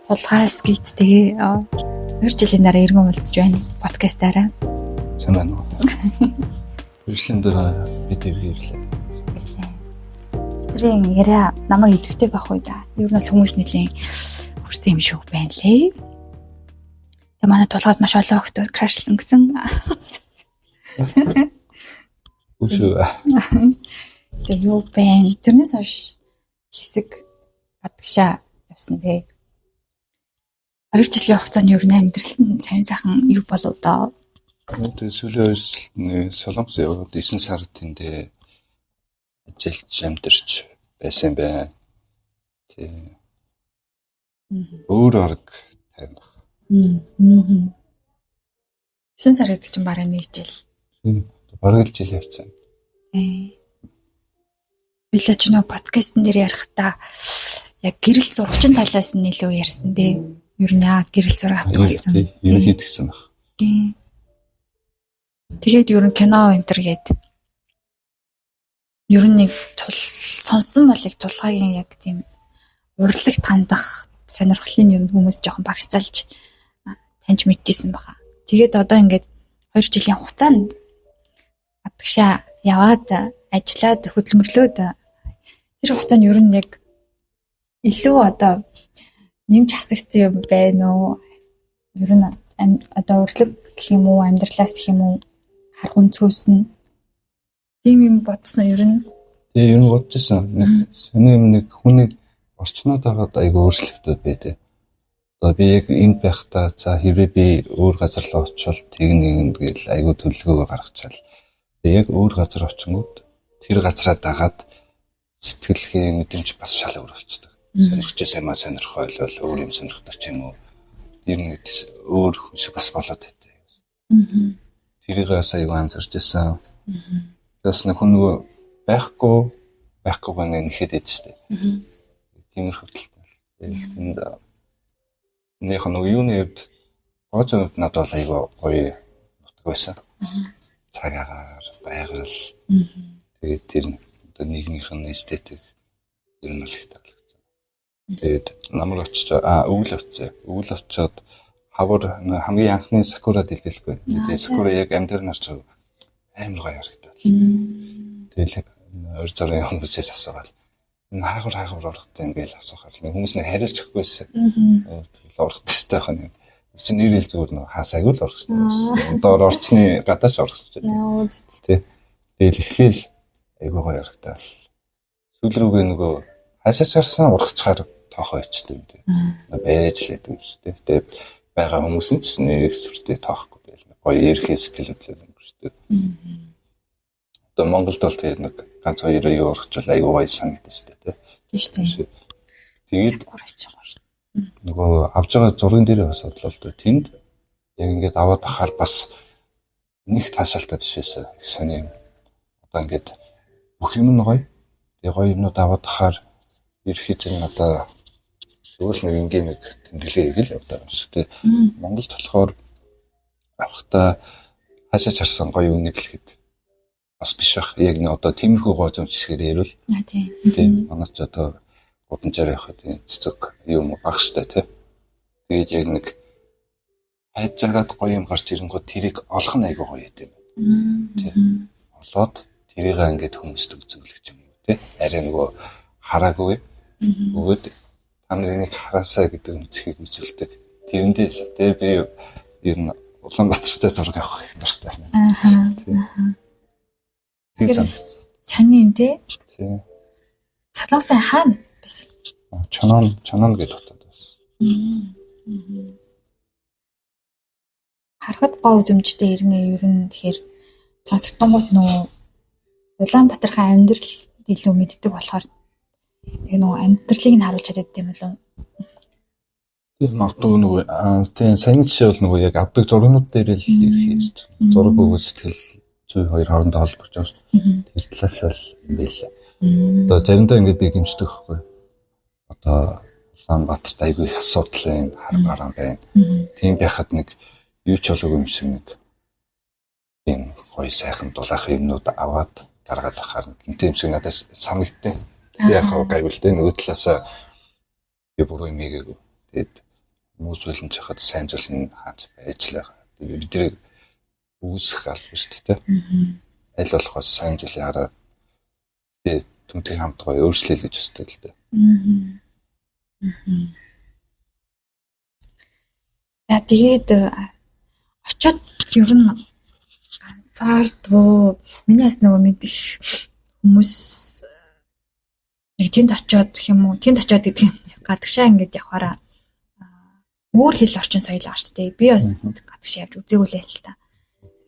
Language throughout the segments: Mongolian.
Тулгаас гэлц тэгээ 2 жилийн дараа иргэн уулзж байна подкастаараа. Сайн байна уу? Үржлийн дараа бид ирлээ. Бидний яриа намайг идэвхтэй байх уу да. Ер нь бол хүмүүс нэлийн хүрсэн юм шиг байна лээ. Тэгээ манай тулгаад маш олон хүмүүс крашлсан гэсэн. Үгүй. Тэгээ юу байна? Тэрнээс хойш хэсэг гадагшаа явсан тэгээ. 2 жилийн хугацаанд ер нь амьдрал нь сонь сайхан юу болов доо. Тэгээд сүүлийн 2 жилийн Солонгос яваад 9 сар тэндээ ажиллаж амьдарч байсан байна. Тэг. Өөр арга тайван баг. 9 сар гэдэг чинь бараг 1 жил. Бараг л жил явцсан. Билэж нөө подкастн дээр ярихтаа яг гэрэл зурагчин талаас нь илүү ярьсан дээ. Ер нь гэрэл зураг авчихсан. Юу хийдгсэн баг. Тэгээд ер нь кино энтер гээд ер нь нэг сонсон болыг тулгаагийн яг тийм урлагт хандах сонирхлын ер нь хүмүүс жоохон багцаалж таньж мэдчихсэн баха. Тэгээд одоо ингээд 2 жилийн хугацаанд гадагшаа яваад ажиллаад хөдөлмөрлөөд тэр хугацаанд ер нь яг илүү одоо нэмж хасагдсан юм байна уу? Ер нь одоо урлаг гэх юм уу, амьдралаас гэх юм уу, харгуун цөөс нь тийм юм бодсноо ер нь. Тэгээ ер нь бодож ирсэн. Сони юм нэг хүний орчнод хагаад айгүй өөрчлөлтүүд байдэ. Одоо би яг энд байхдаа за хэрвээ би өөр газар руу очивол тэгнэ гэл айгүй төлөвлөгөөгөө гаргачаал. Тэгээ яг өөр газар очингууд тэр газараа дагаад сэтгэлгээ мэдрэмж бас шал өөр болчихдог. Сонирхчихсан юм сонирх ойлвол өөр юм сонирхдаг ч юм уу. Ер нь өөр хүн шиг бас болоод байдэ. Тэрийг сая анзарч ирсэн. Тэс нэг хүн нөгөө байхгүй нэхэд ид штэ. Тиймэрхүү хэлтэй. Тэнд нэг нөгөө юуны хувьд гоцод надад айгүй гоё нутаг байсан. Цагаагаар байгаль. Тэгээд тэр одоо нийгмийнх нь эстетик ер нь л их таалагдсан. Тэгээд намар очиж өвөл очив. Өвөл очиод хавар хамгийн анхны сакура дэлгэлгүй. Тэгээд сакура яг амдэр нарч амар гоё харагдав. Тэгээд өөр зэрэг хүмүүсээс асуугаад энэ хаагур орохтой ингээл асуухаар хүмүүс нэг хариулж өгөхгүйсэн. Орохтой байх нь. Чи нэр хэл зүгээр нөө хаасаагүй л орох шүү. Доор орчны гадаач орох шүү. Тэ. Тэгээд эхлээл айгүй гоё харагдав. Сүүл рүүгээ нөгөө хаашаач харсан урагчаар тоохоо ичдэг юм дээ. Байж л гэдэг юм шүү дээ. Тэгээд байгаа хүмүүс нь ч нэг сүртэй тоохгүй байл. Гоё эрхээ сэтгэл хөдлөл юм шүү дээ. Одоо Монголд бол тэгээд нэг ганц хоёроо юу урагчвал айгүй гоё санагдаж шүү дээ. Тийм шүү дээ. Тэгээд нөгөө авж байгаа зурган дээр бас бодлоо л дээ. Тэнд яг ингээд аваад ахаар бас нэг таашаалтай бишээсээ их сони юм. Одоо ингээд бүх юм нь гоё. Тэгээ гоё юмнууд аваад ахаар ерхэд нь одоо зөвл нэг ингийн нэг тэмдэглээ хийгээл явдаг юм шиг тий. Монголд болохоор авахта хаашаач харсан гоё үнийг хэлэхэд бас биш байх. Яг нэг одоо тиймэрхүү гоо зам жишгээр ярил. Тийм. Манайч одоо гудамжаар явахад цэцэг юм баг штэ тий. Тэгээд яг нэг хайж агаад гоё юм гарч ирэнгүүт тэрийг олох нь айгүй гоё юм. Тий. Олоод тэрийг ингээд хүмүүст үзүүлэх юм тий. Арай нөгөө хараагүй. Өгөөд та нарыг хараасаа гэдэг үнцгийг үзүүлдэг. Тэрэндээ л тий би ер нь Улаанбаатартай зураг авах их дуртай. Тий. Чаны энэ тий. Тий. Цалансан хаана байсан? Чанан гэдэг утгад байсан. Харахад гоо үзэмжтэй ирнэ ер нь тэгэхээр сонсогдонгууд нөө Улаанбаатархаа амьдрал илүү мэддэг болохоор яг нөө амьдралыг нь харуулж чаддаг юм болов. Тийм магадгүй нөгөө тийм сайн жишээ бол нөгөө яг авдаг зургнууд дээр л ирэх ярьж. Зураг өгөө сэтгэл зүй хоёр хоорондоо холбож байгаа шүү. Тэр талаас л юм байлаа. Одоо заримдаа ингэж би гимждэг байхгүй. Одоо Улаанбаатарт айгүй их асуудал байна, хармаараа байна. Тийм байхад нэг юу ч болоогүй юм шиг нэг тийм гоё сайхан дулаах юмнууд аваад гаргаад ахаар тийм шиг надад санагдтыг. Тэгээд яг гайвал дээ нөгөө талаас би буруу юм хийгээгүй. Тэгээд муу зүйл нь жахад сайн зүйл нь хааж байж л байгаа. Бидний үүсэх алба шүү дээ. Аль болох бас сайн зүйлийг хараад түнтэй хамтгаа өөрчлөе гэж хүсдэг л дээ. За тэгээд очоод ер нь ганцаардгүй миний бас нөгөө мэдэх хүмүүс нэг тэнд очоод гэх юм уу тэнд очоод гэдэг юм гадагшаа ингээд явахаараа өөр хэл орчин соёл байгаа шүү дээ. Би бас гадагшаа явж үзээгүй л байл та.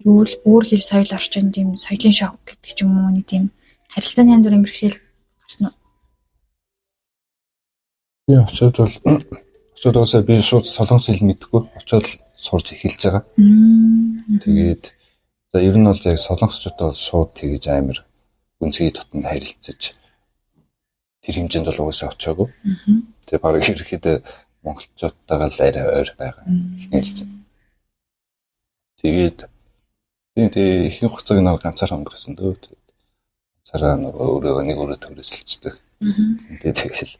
Өөр хэл соёл орчин тийм соёлын шок гэдэг ч юм уу нэг тийм харилцааны янз бүрийн бэрхшээл гарсан уу? Би очоод уусаа би шууд солонгос хэл мэдэхгүй очоод сурч эхэлж байгаа. Тэгээд за ер нь бол яг солонгосчуудаа шууд тэгж амар үнцгий дотнд харилцаж тэр хэмжээнд бол уусаа очоогүй. Тэгээд баг ирэхэд монголчуудтайгаа л арай ойр байгаа. Хэлж. Тэгээд ихэнх хугацааг нь ганцаар өнгөрсөн дөө. Ганцаараа өөрөө нэг өөрөө төрөсөлждөг. Тэгээд тэгэл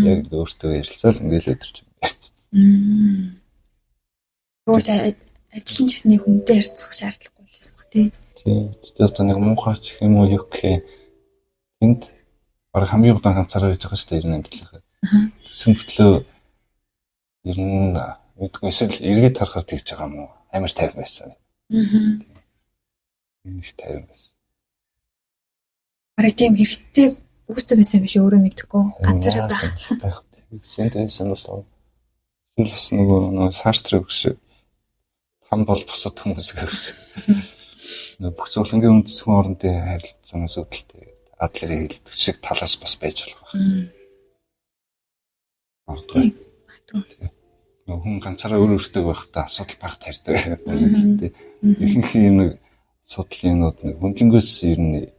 яг өөртөө ярилцаал ингээл өдөрч юм. Уусаа ажлын чигсний хүнтэй харьцах шаардлагагүй байсан баг тий. Тэгээд нэг муухай ч юм уу юу гэх тэнд баг хамгийн удаан ганцаараа байж байгаа шүү дээ ер нь амьдралаа. Тэсэн мөртлөө ер нь мэдгүй эсвэл эргээд харахаар тэгж байгаа юм уу? Амар тайван байсан. Нэг тайван байсан. Бараг тийм хэрэгцээ үүссэн байсан биш өөрөө мэдхгүй ганцаараа байх. Тэгсэн бол эсвэл бас нөгөө Сартрыг шиг там бол бусад хүмүүс гэж. Бүх зөвлөнгийн үндэсхэн орондын харилцаанаас үүдэлтэй адлерын хэлдэг шиг талаас бас байж болох байна. Хүн ганцаараа өөртөө байхдаа асуудал багт харьдаг. Ихэнх юм нэг судлын нууд нэг хөндлөнгөөс ер нь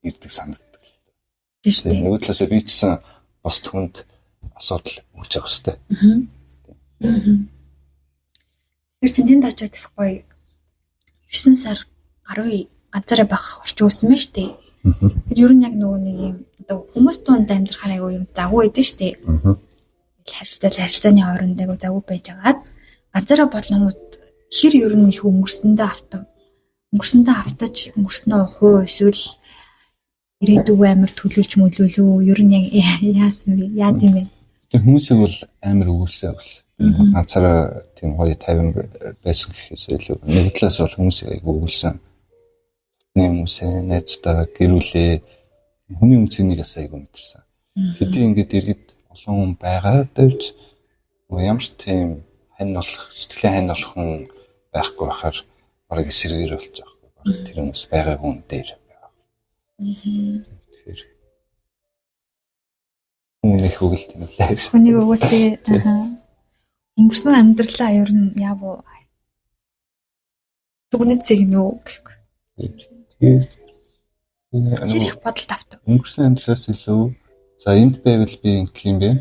ирдэг санагддаг. Тийм шүү дээ. Нэг талаасаа би ч бас түнд асуудал өгч байгаа шүү дээ. Тэр чинь тэнд очиод тэсгүй 9 сар гаруй ганцаараа байх орчин үүсэн мэн шүү дээ. Тэр ер нь яг нөгөө нэг юм одоо хүмүүс тунд амьдрахаар айгүй юм завгүй байдэн шүү дээ. Харилцааны хооронд айгүй завгүй байж байгаад ганцаараа болгоомод хэр ер нь их өнгөрсөндөө автаж өнгөрснөө хуу эсвэл ирээдүг амар төлөвлөж мөлөөлөө ер нь яг яасан вэ? Яа гэм бэ? Тэг хүмүүсийг бол амар өгүүлсэн бол ганцаараа тийм гоё тайван байсан гэхээс илүү нэг талаас бол хүмүүсийг айгүй өгүүлсэн. Хүмүүсээ найздаа гэрүүлээ хүний үнцнийг айгүй мэдэрсэн. Хэдий ингээд иргэд олон хүн байгаа давж ямар ч тийм сэтгэлийн хань болох хүн байхгүй байхаар бараг эсэргээр болж байгаа байхгүй. Бараг тэр хүмүүс байгаа хүн дээр байгаа. Тэгэхээр хүнийг өгөлт юм лээ. Хүнийг өгөлт өнгөрсөн амьдралаа ер нь яав уу? Дүгнэцэг нөө гэхгүй. Тэр их бодолд автав. Өнгөрсөн амьдралаас илүү за энд байвал би ингэх юм бэ?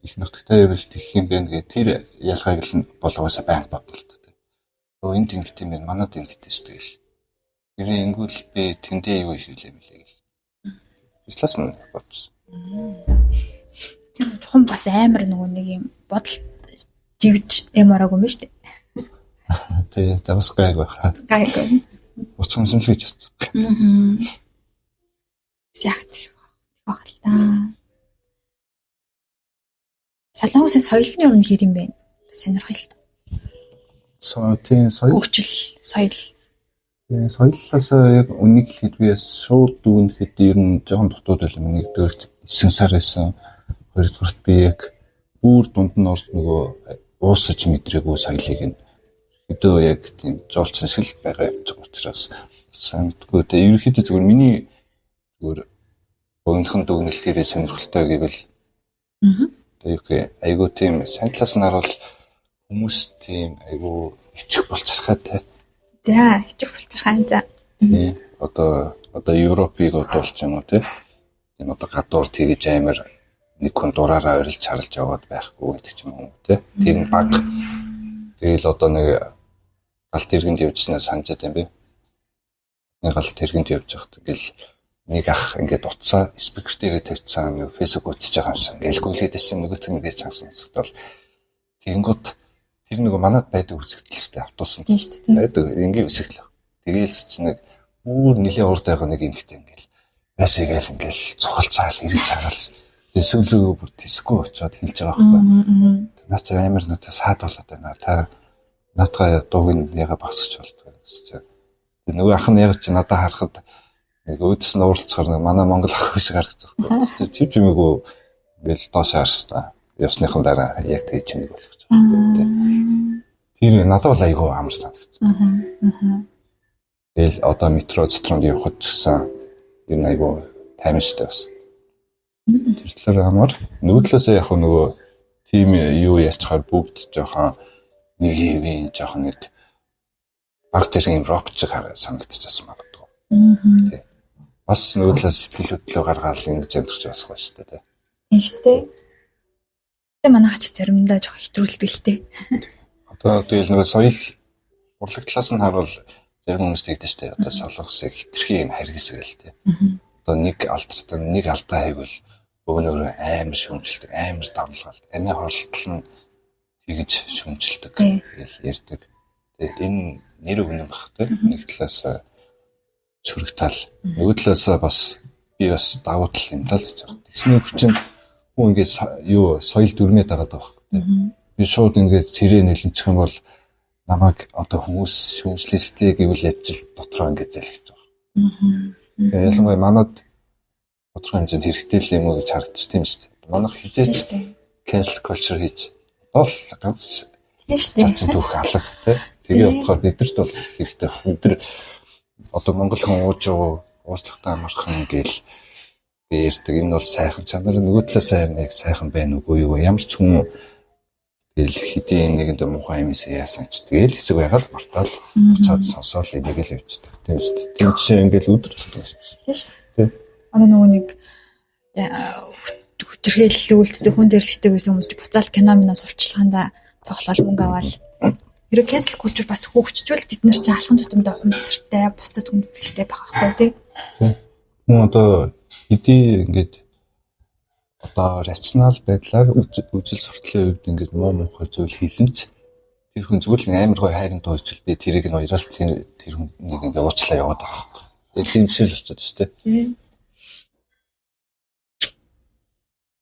Их нутагтай байвал тэгэх юм бэ гэх тэр ялгааг л болгоосаа байнг бодлоо. Энд ингэх юм бэ? Манад ингэх тест гэл. Гэрээ ингүүл би тэндээ юу их хэлээ мэлээ гэл. Ишлаас нь бодсон. Тэр чухам бас амар нөгөө нэг юм бодолд живж ямараагүй юм шүү дээ. Тэгээ завс гайг байна. Гайг. Уцхамсан л гэж бодсон. Сягт байх л та. Солонгосын соёл нь юу юм хэр юм бэ? Сонирхол л та. Соёл. Хөгжил соёл. Соёллоос яг үнийг хэлэхэд би шууд дүгнэхэд ер нь жоохон дутууд байл юм. Нэгдүгээр 9 сар байсан. Хоёрдугаарт би яг бүр дунд нь орж нөгөө уусаж мэдрээгүй соёлыг нь хэдөө яг тийм жуулчин шиг байгаа явж байгаа учраас санагдгүй. Тэгээ ерөнхийдөө зүгээр миний зүгээр богинохон дүгнэлтээрээ сонирхолтой гэвэл тэгээ айгуу тийм сайн талаас нь харуул хүмүүс тийм айгуу ичих болцрахаатай. За ичих болцрахаа за. Тий. Одоо Европыг бодуулж юм уу тий. Тийм одоо гадуур тэгж амар нэг хүн дураараа орилж харалж яваад байхгүй гэдэг ч юм уу тий. Тэр нь баг. Тэгэл одоо нэг галт иргэнд явжснаа санаж байгаа юм би. Нэг галт иргэнд явж байхад ингээл нэг ах ингээд утсаа спикер дээрээ тавьчихсан фэйсбүүк үзэж байгаа юм шиг ингээл гүйлгээд ирсэн нөгөөт нь гэж хавсан сонсогдол. Тэгэнгүүт тэр нэг манад байдаг үсгдэлтэй автобусанд. Тийм шүү дээ. байдаг ингийн үсгэл. Тэгээл чи нэг бүр нилийн урд байгаа нэг эмэгтэй ингээл ясэгээл ингээл цухалцаал ирж чагаал. Тэгээ сүүлрүү бүр тэсгүй очиод хэлж байгаа байхгүй. Наа чи амар надад саад болоод байна. Та наатаа дууг нь яга багсч болтгоо гэж. Нөгөө ах нь яг чи надад харахад нэг өөдс нь уурлцахаар манай Монгол ах биш гаргацсан байхгүй. Чи чимээгүй ингээл доош харстаа. Ёсныхан дараа яг тэгж чимээг болгож байгаа. Тэр надад бол айгүй амар санагдсан. Тэгэл одоо метро цэцрэнд явхад ч гэсэн юм айгүй таймштай бас. Тэр талаар амар нүүдлээсээ яг нөгөө тим юу яачаар бүгд жоохон нэг хэвийн жоохон нэг баг зэрэг юм рок шиг санагдчихсан магадгүй. Тий. Бас нүүдлээс сэтгэл хөдлөө гаргаад ингэж амьдрч байсгаа шүү дээ. Тийм шүү дээ. Тэгээ манайх ч заримдаа жоох хэтрүүлдэг л дээ. Одоо тэгэл нөгөө соёл урлаг талаас нь харуул зарим хүмүүс тэгдэж штэ. Одоо солонгосыг хитрхи юм харгисгээл тий. Одоо нэг алдартай нэг алдаа хийвэл өгнөөр амар шүмжилдэг, амар давлгаалт. Эний хорлтол нь тэгж шүмжилдэг гэж ярьдаг. Тэгээ энэ нэр өгнө байх тий. Нэг талаас чөрөгтал, нөгөө талаас бас би бас давуу тал юм даа л гэж байна. Тэсний хүчин хүн ингээд юу соёл дүрмээд байгаа даа байхгүй. Би шууд ингээд цэрээ нэлэмчих юм бол намайг одоо хүмүүс шүүмжлэлтэй гэвэл яаж л дотроо ингээд залхиж байгаа. Тэгээ ялангуяа манад тодорхой хэмжээнд хэрэгтэй л юм уу гэж харагдчих тийм шүү дээ. Манайх хизээч cancel culture хийж бол ганц тийм түүх алга тий. Тэгээ бодохоор бидэрт бол хэрэгтэй. Бид нар одоо монгол хүн уучлахтаа амархан гээл ярьдаг. Энэ бол сайхан чанар. Нөгөө талаас яг сайхан байна уугүй юу? Ямар ч хүн тэгэл хэдийн нэгэнд муухай юм яасан ч тэгэл хэсэг байгаал мартаал буцаад сонсоол энийг л явчихдаг. Тийм шүү дээ. Тийм жишээ ингээл өдөр тутмын юм шиг. Тийм. Одоо нөгөө нэг хүчрхийлэл үйлддэг хүн дэрлэгтэй байсан хүмүүс ч буцаал кино миноос урьдчилгаанда тоглол мөнгө аваад хэрэг cancel culture бас хөгжчихвэл тэд нар чинь алхам тутамдаа ухамсартай, бусдад хүндэтгэлтэй байгаа байхгүй тийм. Хүн одоо хэдий ингээд одоо рационал байдлаар үжил суртлын үед ингээд муу муухай зүйл хийсэн ч тэр хүн зүгээр л амар гой хайрын туйчл би тэрийг нь уяраал тэр хүн нэг ингээд уучлаа яваад байгаа байхгүй. Яг тийм жишээл болчиход шүү дээ.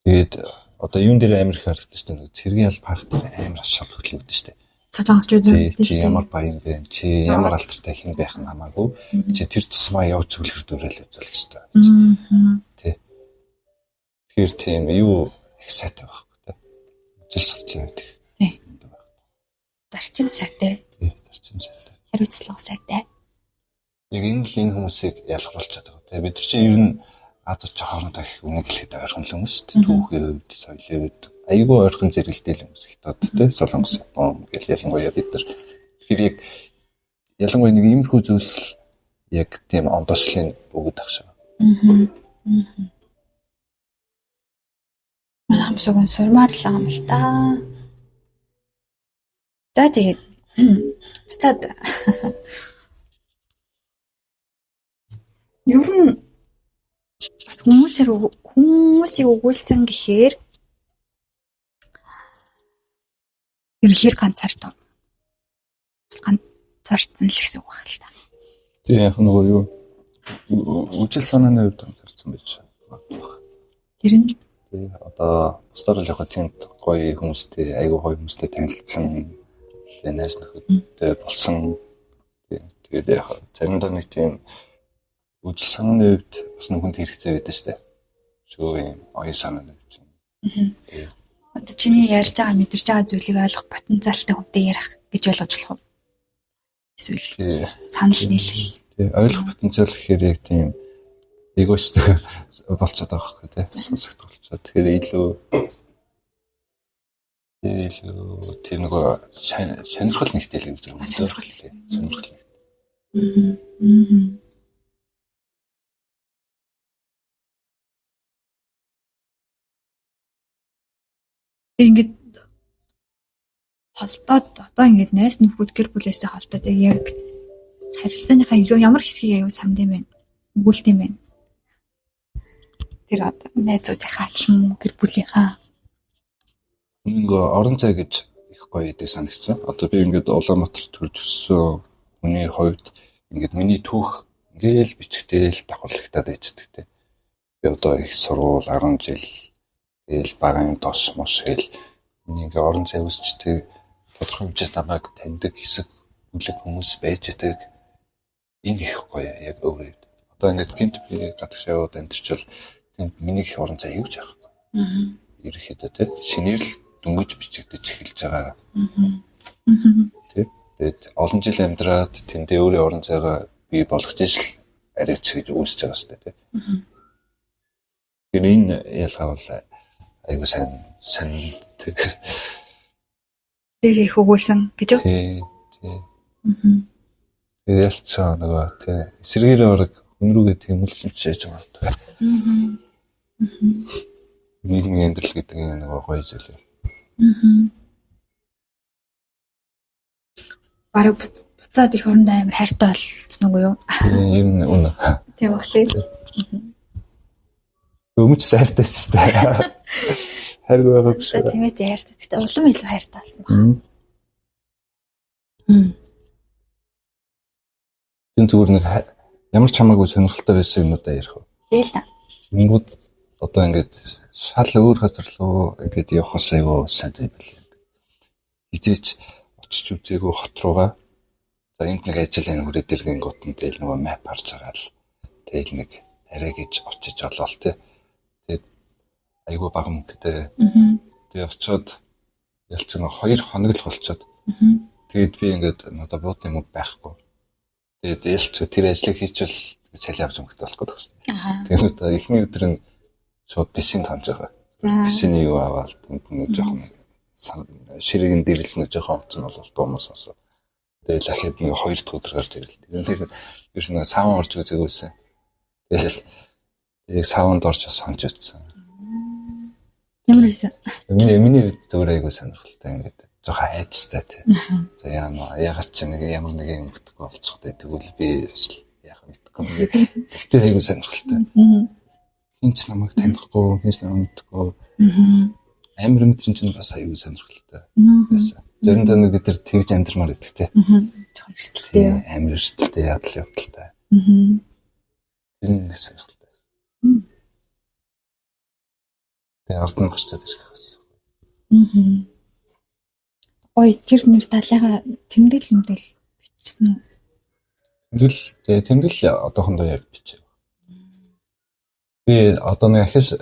Тэгээд одоо юун дээр амар их харагдаж шүү дээ. Цэргийн аль багт амар ач холбогдол үүдэн шүү дээ. Солонгосчууд үү чи ямар баян бэ? Чи ямар алдартай хэн байх нь хамаагүй. Чи тэр тусмаа явж үлгэр дүүрэл үзүүлэх ёстой. Тий. Тэгэхээр тийм юу их сайтай байхгүй тий. Жил суртлын үед. Тий. Зарчим сайтай. Тий, зарчим сайтай. Хариуцлага сайтай. Яг энэ л энэ хүмүүсийг ялгаруулж чаддаг. Тий. Бид нар чинь ер нь Азууд ч хоорондоо их үнэг хэлэхэд ойрхон л хүмүүс тий. Түүхийн үед, соёлын үед айгүй ойрхон зэрэгтэй л хүмүүс хятад тий. Солонгос гэл ялангуяа бид нар тэгэхээр яг ялангуяа нэг иймэрхүү зүйлс яг тийм ондоошлын бүгд ах шиг. Манай хамсаг нь сурмаар л юм л та. За тэгээд буцаад ер нь бас хүмүүсийг өгүүлсэн гэхээр ерөнхийд ганцаард ганцаарцсан л гэсэн үг байна л та. Тийм яг нөгөө юу үжил санааны үед ганцаарцсан байж магадгүй. Тэр нь тий одоо бусдаар л яг тийм гоё хүмүүстэй айгүй гоё хүмүүстэй танилцсан найз нөхөдтэй болсон. Тэгээд яг заримдаа нэг тийм үжил санааны үед бас нүхэнд хэрэгцээ байдаг шүү дээ. Шөө юм оюун санааны үед чинь. Одоо чиний ярьж байгаа мэдэрч байгаа зүйлийг ойлгох потенциалтай хүнтэй ярих гэж ойлгож болох уу? Эсвэл санал нийлэх. Тий ойлгох потенциал гэхээр яг тийм эгоистэй болчиход байгаа байхгүй тий. Сонсогд болчиход. Тэгэхээр илүү тийм нөгөө сонирхол нэгтэй л гэж байна. Сонирхол нэгтэй. Ингээд холдоод одоо ингээд найс нөхөд гэр бүлээсээ холдоод яг харилцааныхаа ямар хэсгийг аюу санд юм бэ? Өгүүлт юм бэ? Тэр одоо найзуудынхаа гэр бүлийнхаа нөгөө орон зай гэж их гоё идэх санагдсан. Одоо би ингээд Улаанбаатар төрж өссөн хүний хувьд ингээд миний түүх ингээл бичгтэйл давхарлагтаад ээждэг те. Би одоо их сургууль 10 жил тэгэл багын тос мос хэл миний ингээ орон зай үсчдэг тодорхой хэмжээнд намайг таньдаг хэсэг бүлэг хүмүүс байж байгаа. Энэ их гоё яг өөрөө. Одоо ингээд гинт би гадагшаа амьдэрчвэл тэнд миний их орон зай юу ч яахгүй. Ерөнхийдөө те шинээр л дөнгөж бичигдэж эхэлж байгаа. Тэ. Тэгээд олон жил амьдраад тэндээ өөрийн орон зайгаа бий болгож ижил арайч гэж үүсэж байгаа шүү дээ те. Тэгэхээр энэ ялгаа бол айгуу сайн Тэгээ их өгүүлсэн гэж үү? тий. Тэгээд ялцаа нөгөө тий эсэргээрээ орог хүн рүүгээ тэмүүлсэн ч яж байгаа. Нийгмийн амьдрал гэдэг нь нөгөө гоё зүйл. Бараг буцаад их оронд амар хайртай болсон уу юу? Ер нь үнэ. Тийм бах тий. Өмч сайртайс шүү дээ. Хайрг байгаа биш үү? Тийм ээ хайртай. Гэтэ улам илүү хайртай болсон баг. Тэн зүгээр нэг ямар ч хамаагүй сонирхолтой байсан юмудаа ярих уу? Тэгэл та. Ингүүд одоо ингээд шал өөр газар руу ингээд явахаас айгүй сайн байл. Хизээч очиж үзээгүй хот руугаа за энд нэг ажлын хүрээ дэргийн гутанд дээл нөгөө мап харж байгаа л тэгэл нэг арай гэж очиж олоол те. Тэгээд айгүй бага мөнгөтэй. Тэгээд очиод ялч нэг 2 хоног л болцоод. Тэгээд би ингээд одоо буудны мөнгө байхгүй. Тэгээд ялч тэр ажлыг хийчихвэл цалин авч өнгөтэй болох гэдэг байна. Тэгээд одоо эхний өдөр нь шууд бисийн тонж байгаа. Бисийн юу аваад нэг жоохон ширээгийн дэрлсэн нэг жоохон онцон бол дуумаас осоо. Тэгээд дахиад нэг 2 дахь өдөр гарч ирэл. Тэр ер нь саван орж үзэгүйсэн. Тэгээд саванд орж сонж утсан. Ямар байсан? Миний зүгээр айгуу сонирхолтой ингээд жоохон айцтай тий. За яагаад ч нэг ямар нэг юм өгдөг болцохтой тэгвэл би яах мэдгүй. Тэгтээ айгуу сонирхолтой. Хинч намайг танихгүй, хинч намайг мэдгүй. Амар мэдрэн чинь бас айгуу сонирхолтой. Заримдаа нэг бид нар тэгж амьдрмаар идэх тий. Жоохон эрсдэлтэй. Амар эрсдэлтэй ядал явдалтай. Тэр нэг сонирхолтой. Тэгээ ард нь гарчаад ирэх гэсэн. Ой тэр нэр талайга тэмдэглэл бичсэн үү? Тэмдэглэл одоохондоо яг бичээ. Би одоо нэг ахис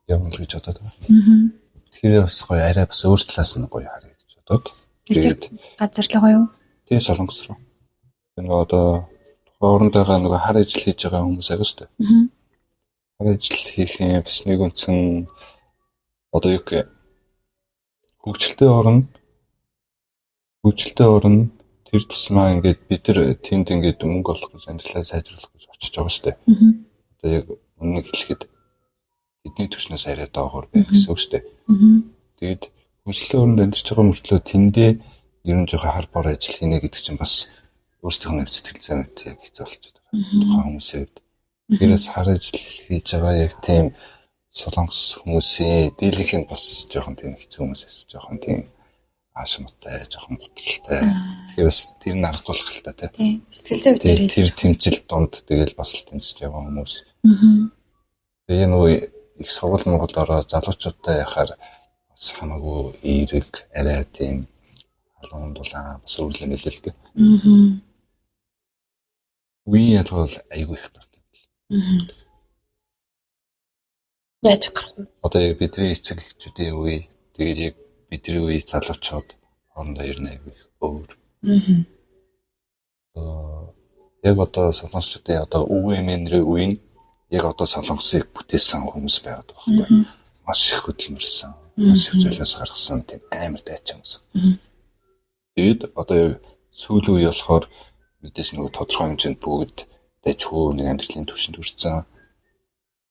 явна л гэж бодоод байна. Тэгэхээр бас гоё арай бас өөр талаас нь гоё харъя гэж бодоод. Тэгээд газар л гоё юу? Тэгээ Солонгос руу. Нөгөө одоо тухайн оронд байгаа нөгөө хар ажил хийж байгаа хүмүүс байгаа шүү дээ. Хар ажил хийх юм бас нэг үнцэн одоо юу гэх хөгжилтэй орн тэр тусмаа ингээд бид нар тэнд ингээд мөнгө олох гэж амьдралаа сайжруулах гэж очиж байгаа шүү дээ. Одоо яг үннийг хэлэхэд бидний түвшнээс арай доогуур байх гэсэн үг шүү дээ. Тэгээд хөгжилтэй оронд амьдарч байгаа мөртлөө тэндээ ер нь жоохон хар бор ажил хийнэ гэдэг чинь бас өөрсдийнхөө нэвц сэтгэл зүйн яг хэцүү болчиход байгаа. Тухайн хүмүүсийн хувьд. Тэрээс хар ажил хийж байгаа яг тийм Солонгос хүмүүсийн дийлэнх нь бас жоохон тийм хэцүү хүмүүсээс жоохон тийм аашмтай, жоохон гутралтай. Тэгэхээр бас тэр нь аргаулах л та тийм. Сэтгэл зүйн тэр тэмцэл донд тэгэл бас л тэмцэж байгаа хүмүүс. Тэгээ нөгөө их сургууль Монголд ороо залуучуудтай яхаар бас хамаагүй эерэг арай тийм халуун дулаан бас өрлөн мэлээ л дээ. Үеийн ялгаа бол айгүй их байна. Яаж гарах вэ? Одоо яг бидний эцэг эхчүүдийн үе тэгээд яг бидний үе залуучууд хоорондоо ер нь айгүй их өөр. Яг одоо солонгосчуудын одоо өвөмнэрийн үе нь яг одоо солонгосыг бүтээсэн хүмүүс байгаад байгаа байхгүй. Маш их хөдөлмөрсөн, маш их зүйлээс гаргасан тийм амар дайч хүмүүс. Тэгээд одоо сүүлийн үе болохоор мэдээж нөгөө тодорхой хэмжээнд бүгд дайчгүй нэг амьдралын түвшинд хүрсэн.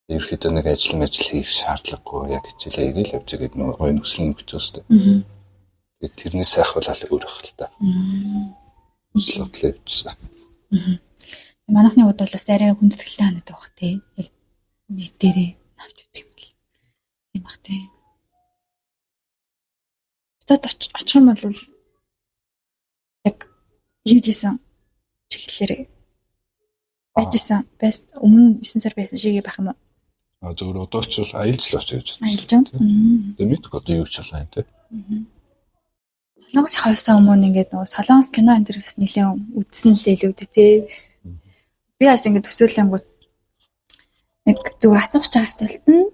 Ерөөхдөө нэг ажил хийх шаардлагагүй яг хичээлээ игээл явж байгаа нэг гоё нөхцөл нөхцөлтэй. Тэгээд тэрнээс ахвал өөр ах л та. Слотлоо явчихсан. Манайхны хувьд бол бас арай хүндэтгэлтэй ханддаг баг тий. Яг нийтээрээ навч үзэх юм бол. Тийм баг тий. буцаад очих юм бол яг хийжсэн чиглэлээр байжсэн. Бас өмнө 9 сар байсан шиг байх юм уу? Зөвхөн одоо ч бол аялж л очиж гэж. Аялж байна. Тэгээ мэдгүй одоо юу ч болоо юм те. Солонгосын хавьсан өмнө ингээд нөгөө солонгос кино интервьюс нэлээд үзсэн л илүү дээ. Би бас ингээд төсөөлөнгөт нэг зүгээр асуух чаг асуулт нь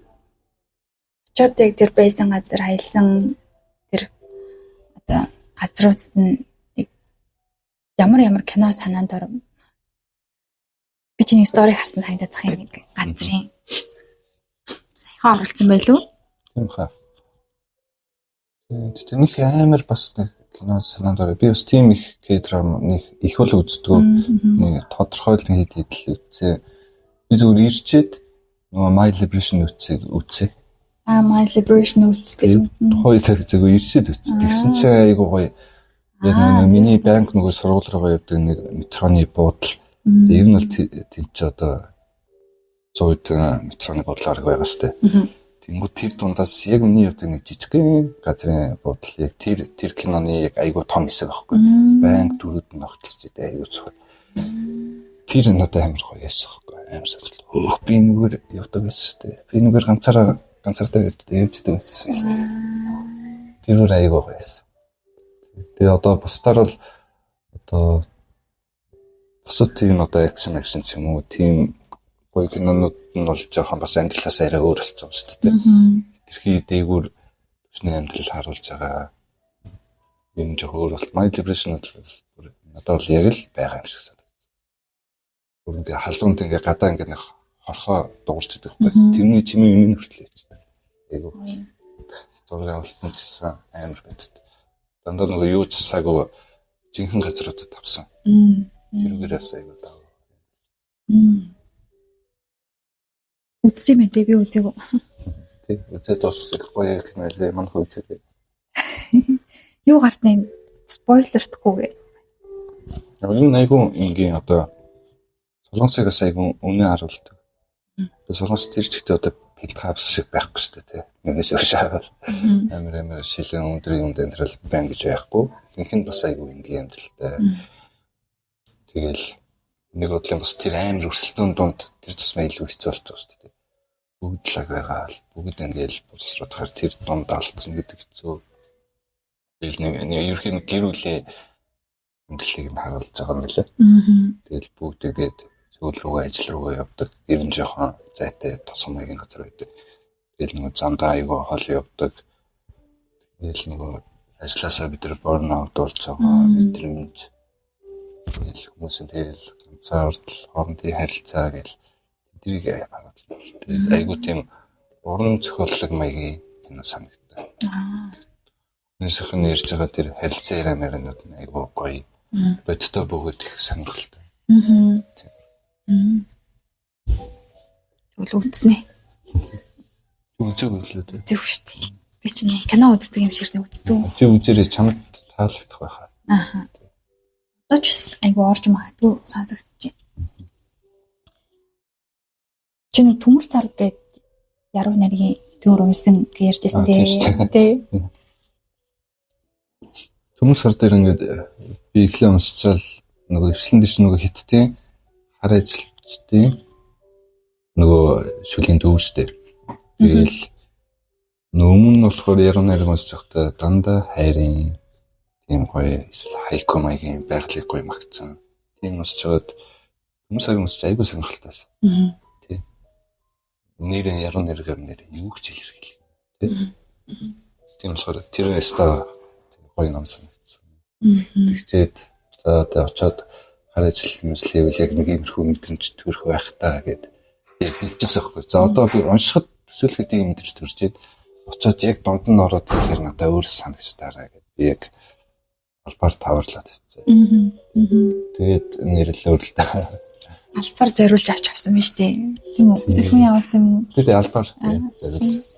очоод яг тэр байсан газар аялсан тэр одоо газруудад нь ямар кино санаанд оров. Би чиний стори харсан санагдах юм нэг газрын саяхан оруулсан байлгүй. Тийм хаа. Тэнийх амар бас нэг кино санаанд оров. Би бас тийм их К-драма нэг их бол үздэг. Нэг тодорхойлон хэд л үзээ. Би зүгээр ирчээд нөгөө My Liberation үзээ. My Liberation үздэг. Тухайн үед зөвхөн ирчээд үздэг. Тэгсэн чинь айгуу гоё. Яг нэг миний банк нөгөө сургууль руугаа явдаг нэг метроны буудал. Тэгээ ер нь бол тэнд ч одоо 100 метроны буудлаар байгаа штэ. Тэнгүү тэр дундаас яг миний явдаг нэг жижигхэн газрын буудал яг тэр киноны яг айгуу том хэсэг байхгүй. Банк дөрүүд нь огтлж идэв айгуу цохол. Тэр надад амар гоё яасан байхгүй. Амар сонирхол. Хөөх би нүгээр явдаг байсан штэ. Би нүгээр ганцаараа явждаг байсан. Тэр үр айгуу гоё яасан. Тэгээ одоо бусдаар бол одоо бусад тийм одоо акшн ч юм уу тийм гоё кинонууд нь бол жоохон бас амьдралаас арай өөр болчихсон шүү дээ. Тэрхий дээгүүр төсний амьдрал харуулж байгаа юм жоохон өөр бол My Liberation бол надад бол яг л байгаа юм шиг санагдав. Бүр ингээ халуунд ингээ гадаа ингээ нэг хорхоо дуурч идэх байхгүй. Тэрний чимээ өмнө хүртэл байж. Айгу. Зураг авалтан гэсэн амар байдаг. Дандаа нөгөө юу ч саагүй жинхэнэ газруудад тавсан. Тэрүүгээрээс айгуу даа. Үзсэн мэт би үзээгүй. Тэг үзээд дуусах гоё кинолээ манайх үзээ. Юу гарт нэг спойлертгүйгээ. Энэ айгуу ингийн одоо солонгосоос айгуу үнэ харуулдаг. Солонгос тэр чигтээ одоо пентхаус шиг байхгүй шүү дээ тий. Нэгээс өршөөл. Амар шилэн өндрийн үнд амьдрал байна гэж байхгүй. Ихэнх нь бас айгуу ингийн амьдралтай. Тэгэл нэг бодлын бас тэр амар өрсөлдөөн дунд тэр тусмаа илүү хэцүү болж байгаа шүү дээ. Бүгд лаг байгаа. Бүгд ингээл босрохоор тэр дунд алдсан гэдэг хэцүү. Тэгэл нэг ерхий нэг гэр бүлийн амьдралыг нь харуулж байгаа юм лээ. Тэгэл бүгд тэгээд сүүл рүүгээ ажил руугаа явдаг. Ер нь жоохон зайтай тосгомгийн газар байдаг. Тэгэл нэг замдаа айгаа хол явдаг. Тэгэл нэг ажилласаа бид нар борноут болж байгаа мэдрэмж. Тэгэл хүмүүсийн тэгэл ганцаардл хоорондын харилцаа гэл тэднийг харуулж. Тэгээд айгуу тийм уран зохиоллог маягийн кино санагдав. Нэсхэн ярьж байгаа тэр харилцаа ярианууд нь айгуу гоё. Бодтой бөгөөд их сонирхолтой. Тэгвэл үзнэ. Үзээгүй л үү? Үзээгүй шүү дээ. Би чинь кино үздэг юм шиг нэг үздэг. Чи үзээрэй чамд таалагдах байхаа. Одоо ч айгу орж магадгүй сонсогдож байна. Чи нэг төмөр сар гээд яруу найргийн төр өмсөн гэж ярьжсэн тий. Төмөр сар дээр ингээд би ихлэ уншичаал нөгөө өвчлэн дэш нөгөө хиттийн хар ажилчдын нөгөө шүлийн төвштэй. Тэгэл өмнө нь болохоор яруу найраг уншиж байхдаа дандаа хайрын тийм гоё эсвэл хайку маягийн байгалыг гоё магтсан. Тийм уншиж байгаад хүмүүс уншиж айгуу сонирхолтой байсан. Тий. Нэрээ яруу найрагаар нэр юу ч илэрхийлээ. Тий. Тийм болохоор тэр эста гоё ном санагдсан. Тэгчээд одоо очиод хар ажил хийвэл яг нэг иймэрхүү мэдрэмж төрөх байх таа гэд хэлчихсэн байхгүй. За одоо би уншихад төсөөлөхөд ийм мэдэрч төрчээд очиод яг дунд нь ороод ирэхээр надад өөр санагч таараа гэд би яг албаар таварлаад хэвчээ. Тэгээд нэрлээ өөрлөлтөө. Албаар зориулж авсан биз дээ. Тийм үү? Зөвхөн явуулсан юм. Тэгээд албаар зориулсан.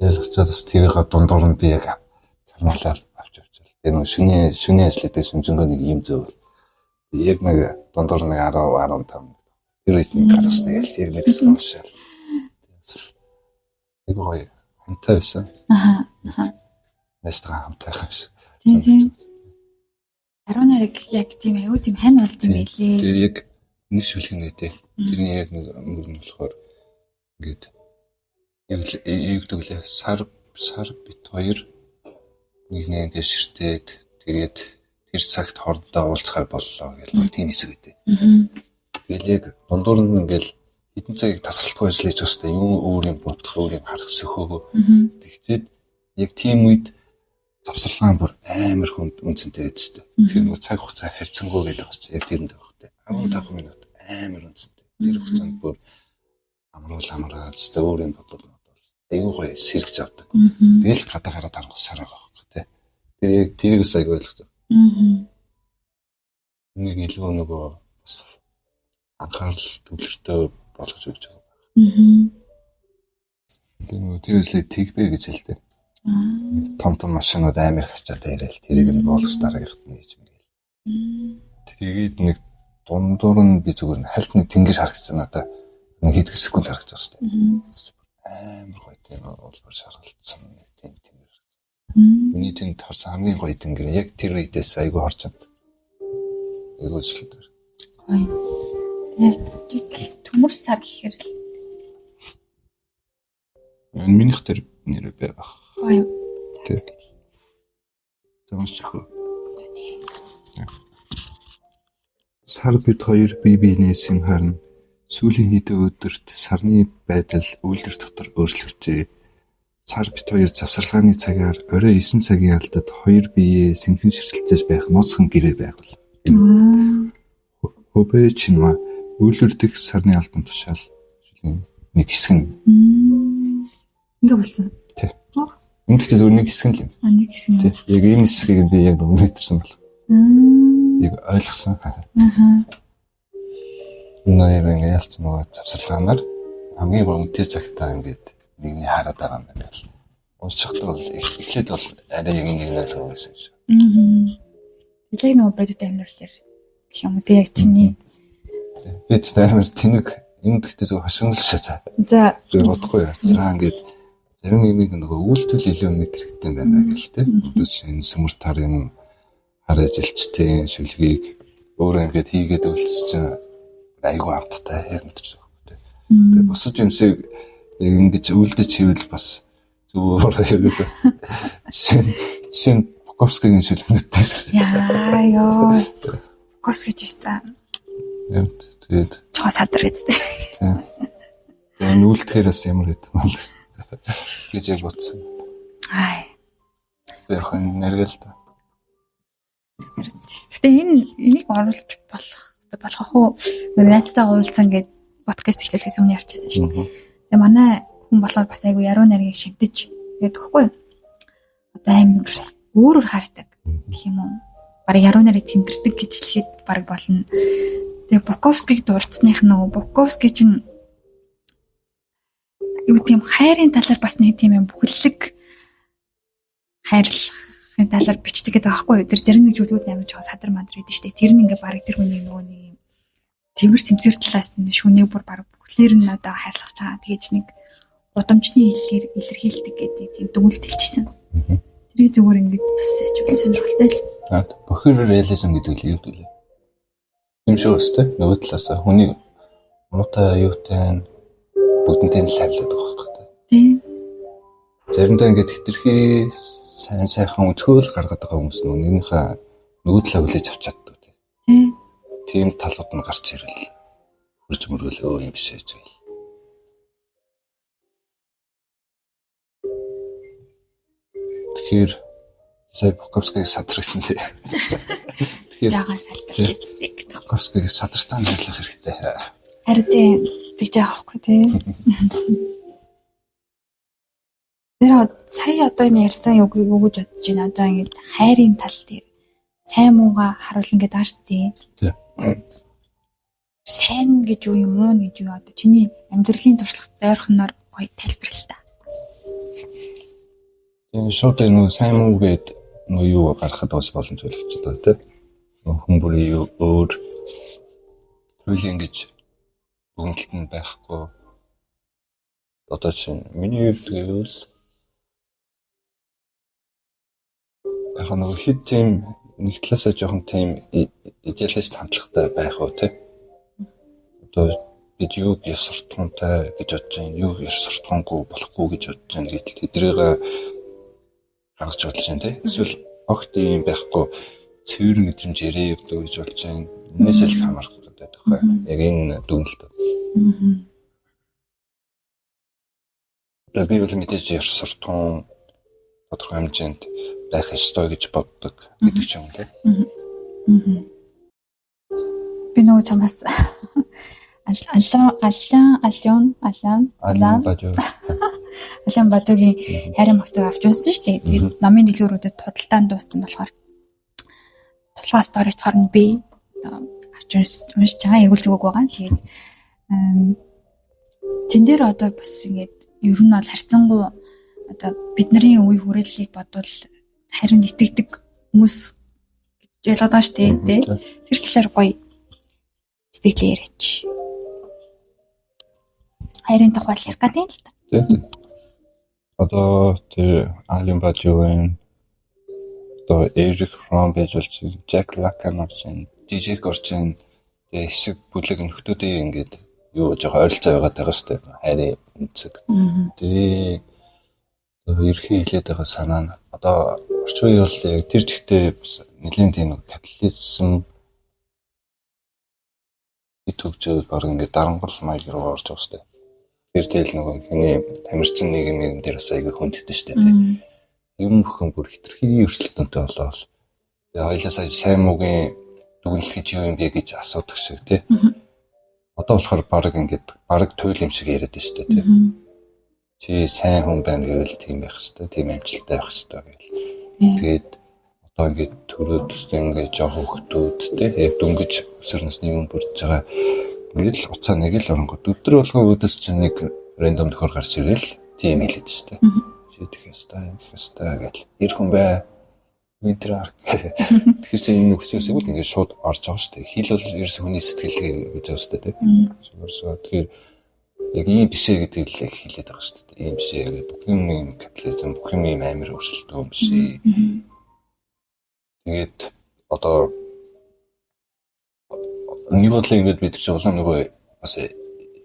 Тэгээд очиод бас тэрийг дундуур нь би яг кармалаар авч явчихлаа. Тэгээд нэг шүний ажлуудын шүнжэнгөө нэг юм зөв. Яг нэг дундуур нэг 10 15 тэр үед нэг гарсан тэгэл яг нэг соншаал. Нэг гоё хонтой байсан. Нэстага хамт байх юм шиг. Тийм. Аруу нарыг яг тийм аюу тийм хань болд юм билээ. Тэгээ яг нэг шүлхэн нэтэ. Тэрний яг нэг өнгөр нь болохоор ингээд яг төглөө сар бит хоёр нэг ингээд ширтээд тэгээд тэр цагт хоорондоо уулзахаар боллоо гэх нэг тийм хэсэг өгдөө. Тэгэл яг дундуур нь ингээд хэдэн цагийг тасралтгүй ажиллаж байгаа хэвээр юу өөр юм бодох, өөр юм харах сөхөөгөө. Тэгчээд яг тийм үед завсарлагаан бүр амар хүнд үнцэнтэй байдаг шүү дээ. Тэр нэг цаг хугацаа харьцангуй гэдэг байна чинь яг тэрэнд байх хэрэгтэй. 15 минут амар үнцэнтэй. Тэр хугацаанд бүр амраад зөв өөр юм бодвол айгуу гоё сэргэж авдаг. Тэгэл гадаа гараад харгасаар байгаа байхгүй тий. Тэр яг тэрээс айгуу ойлгох. Нэг илүү нөгөө бас анхаарал төвлөртөө болгож өгч байгаа. Тэр нөгөө тэрээслээ тэгбэ гэж хэлдэг. Том машинууд амар хавчаад ирээл тэрийг нь болгож дараагт нь хийж мэгэл. Тэгээд нэг дундуур нь би зүгээр нь хальтны тэнгэр харагдсан надаа нэг хэд секунд харагдаж байгаа шүү дээ. Амар гоё тийм олбор шаргалцсан тийм тэнгэр. Миний тэнд харсан хамгийн гоё тэнгэр яг тэр үедээс айгүй хорч чад. Айгүй ч л дээр. Гоё. Яг төмөр сар гэхээр л минийх тэр нэр байгаа. гоё. Тэг. Зэмсчих. Сар бид хоёр бие биенээс юм харна. Сүүлийн хэдэн өдөрт сарны байдал үйлдвэр дотор өөрчлөгджээ. Сар бит хоёр завсарлагын цагаар орой 9 цагийн алдад хоёр биеэ сэнхэн ширхэлцэж байх нууцхан гэрээ байгуул. Хобэ чинма үйлдвэрдэх сарны албан тушаал нэг хэсэг нь. Ингээ болсон. Тий. Эндээс зөв нэг хэсэг л юм. Нэг хэсэг нь. Тий. Яг энэ хэсгийг би яг мэдэрсэн бол. Яг ойлгосон. Нээр ингээ ялч нөгөө завсарлаганаар хамгийн өндөр цагтаа ингээд нэгний хараад байгаа юм байна л. Уншихад бол эхлээд бол арай яг нэг ойлгох байсан шүү. Яг нөгөө бодит амьдралаар гэх юм уу те яг чиний бид амар тэнэг энэ гэхдээ зөв хошигнол шээ. За бодохгүй яа. За ингээд зарим юмыг нөгөө үйлдэл илүү мэдрэхтэй байна гэх те. Одоо чинь сүмэр тар юм хар ажилчтай шүлгийг өөрөө ингээд хийгээд үлдсэж айгүй амттай яг мэдэрсэн байхгүй те. Тэгээ бусад юмсыг ингэж үлдэж хийвэл бас зүгээр яг чинь Буковскигийн шүлгнүүдтэй. Яа ёо. Буковский ч гэсэн. Яг тэгээд чоо садар гэдтэй. Тэгээ нүүлдэхээрээс ямар гэдэг юм бэ? Гэж яг бодсон. Ай. Яг нэргэл та. Гэтэ энийг оруулж болох уу? Найзтайгаа уулзсан гэд подкаст эхлүүлэхээс өмнө ярьчихсан шүү дээ. Тэгээ манай хүн болохоор бас айгу яруу найргийг шимтэж яддаг хгүй. Одоо амар өөрөөр хардаг гэх юм уу? Бараг яруу найрыг тэмдэрдэг гэж хэлэхэд бараг болно. Тэгээ Буковскиг дурдсных нөгөө Буковский чинь юу тийм хайрын талаар бас нэг тийм юм бүхэллэг хайрлахын талаар бичдэг гэдэг аахгүй юу? Тэр зарим нэг зүйлүүд амар чоо садар мандар гэдэг шүү дээ. Тэр нь ингээ бараг тэр хүний нөгөө нэг юм цэвэр цэмцэр талаас нь шүнийг бүр бараг бүхлээр нь одоо хайрлах чагаа. Тэгэж нэг гудамжны хэлээр илэрхийлдэг гэдэг тийм дүгнэлт хэлчихсэн. Тэрийг зүгээр ингээд бас ажил сонирхолтой л. Бохир реализм гэдэг нь юу вэ? Юм шиг өстэй нөгөө талаас хүний муутай юутай бүгднтэй л хайрлаад байгаа хэрэг. Тийм. Заримдаа ингээд хитрхи сайн сайхан өнцгөл гаргаад байгаа хүмүүс нэгнийхээ нөгөө талаа хүлээж авч чаддаг тийм. Тийм талууд нь гарч ирэл хурж мөргөл өө юм биш гэж байл. Тэгэхээр сая Буковскийг садрсан тий. Тэгэхээр жагаа салбарлцдаг. Буковскийг садртаа нэрлэх хэрэгтэй. Харин тийм тэгж аахгүй тий. Тэр сая одоо энэ ярьсан юу гэж бодож байна. Одоо ингэ хайрын тал дээр сайн мууга харуулна гэдэг ааш тий. Тий. Сайн гэж юу юм уу гэж юу одоо чиний амьдралын туршлагатай ойрхоноор гоё тайлбарлаа та. Тэгээ шууд нэг сайн муу гээд нөгөө юу гаргахад бас боломж олгож байгаа тий. Хүн бүрийн юу өөр хуулийн гэж бүгдэлт нь байхгүй. Одоо чинь миний хувьд гэвэл Яг нэг хэд тийм нэг талаасаа жоохон тийм идеалист хандлагатай байх уу те. Одоо бид юуг ёс суртахуунтай гэж бодож байна, юуг ёс суртахуунгүй болохгүй гэж бодож байна гэдэл тэдрийг гаргаж бодож байна те. Эсвэл огт юм байхгүй цэвэр мэдрэмж ярээ явдаг гэж болж байна. Энэс л хамаарах гэдэг байхгүй. Яг энэ дүгнэлт. Би бол мэдээж ёс суртахуун тодорхой хэмжээнд байх ёстой гэж боддог гэдэг ч юм те. Би нөгөө чамаас Алан Бадугийн хайрын магтыг авч унсан шүү дээ. Тэгээд номын дэлгүүрүүдэд худалдаанд дууссан болохоор тулгаа сторитоор нь би авч уншиж байгаа, эргүүлж өгөөг байгаа. Тэгээд тэн дээр одоо бас ингээд ер нь бол харьцангуй одоо бидний үе хүрээллийг бодвол харин итгэдэг хүмүүс гэж ойлгоод байгаа шүү дээ. Тэр талаар гоё сэтгэлээ яриач. Хайрын тухай ярих гэдэг л та. Тийм. Одоо тэр Ален Бадугийн одоо Эрик Фром байж болж Жак Лакан орж ин DJ орж ин хэсэг бүлэг нөхдүүдийн ингээд юу жоо ойролцоо байгаад байгаа шүү дээ. Хайрын үнцэг. Тэгээ ерхий хилээд байгаа санаа нь одоо орчин үеийн бол яг тэр жигтэй нэлийн тийм капитализм төгжөөд баг ингээд дарангуул маяг руу орж байгаа шүү дээ. Тэр тэл нөгөө хүний тамирчин нийгмийн дээр бас аягүй хүндэтэн шүү дээ. Юм бүхэн бүр хитрхи өрсөлдөөнтэй болоо. Тэгээ хоёлаа сая сайн муугийн дүгнэлт гэж юу юм бэ гэж асуудаг шиг тий. Одоо болохоор баг ингээд баг туйл юм шиг яриад байна шүү дээ тий. Чи сайн хүн байна гэвэл тийм байх хэрэгтэй, тийм амжилттай байх хэрэгтэй гэл. Тэгээд одоо ингээд төрөөд төстэй ингээд жоох хөвгтүүд тий яг дөнгөж өсөр насны юм бүрдэж байгаа. Ингээд л уцаа нэг л оронгод өдөр болгоо өдөөс чинь нэг рандом төхөр гарч ирэл тийм хэлээд шүү дээ. Чи тэгэх ёстой гэл. Ир хүн бай. Winter arc. Тэгэхээр чи энэ өсөөсөө бол ингээд шууд орж байгаа шүү дээ. Хил бол ерөөс хүний сэтгэл гэж байгаа шүү дээ тий. Тэгэхээр яг ийм бишээ гэдэг л их хэлээд байгаа шүү дээ. Ийм бишээ яг бүх юм капитализм, бүх юм амар өрсөлдөөн бишээ. Тэгээд одоо нэг бодлоо ингэж бид чинь улаан нөгөө бас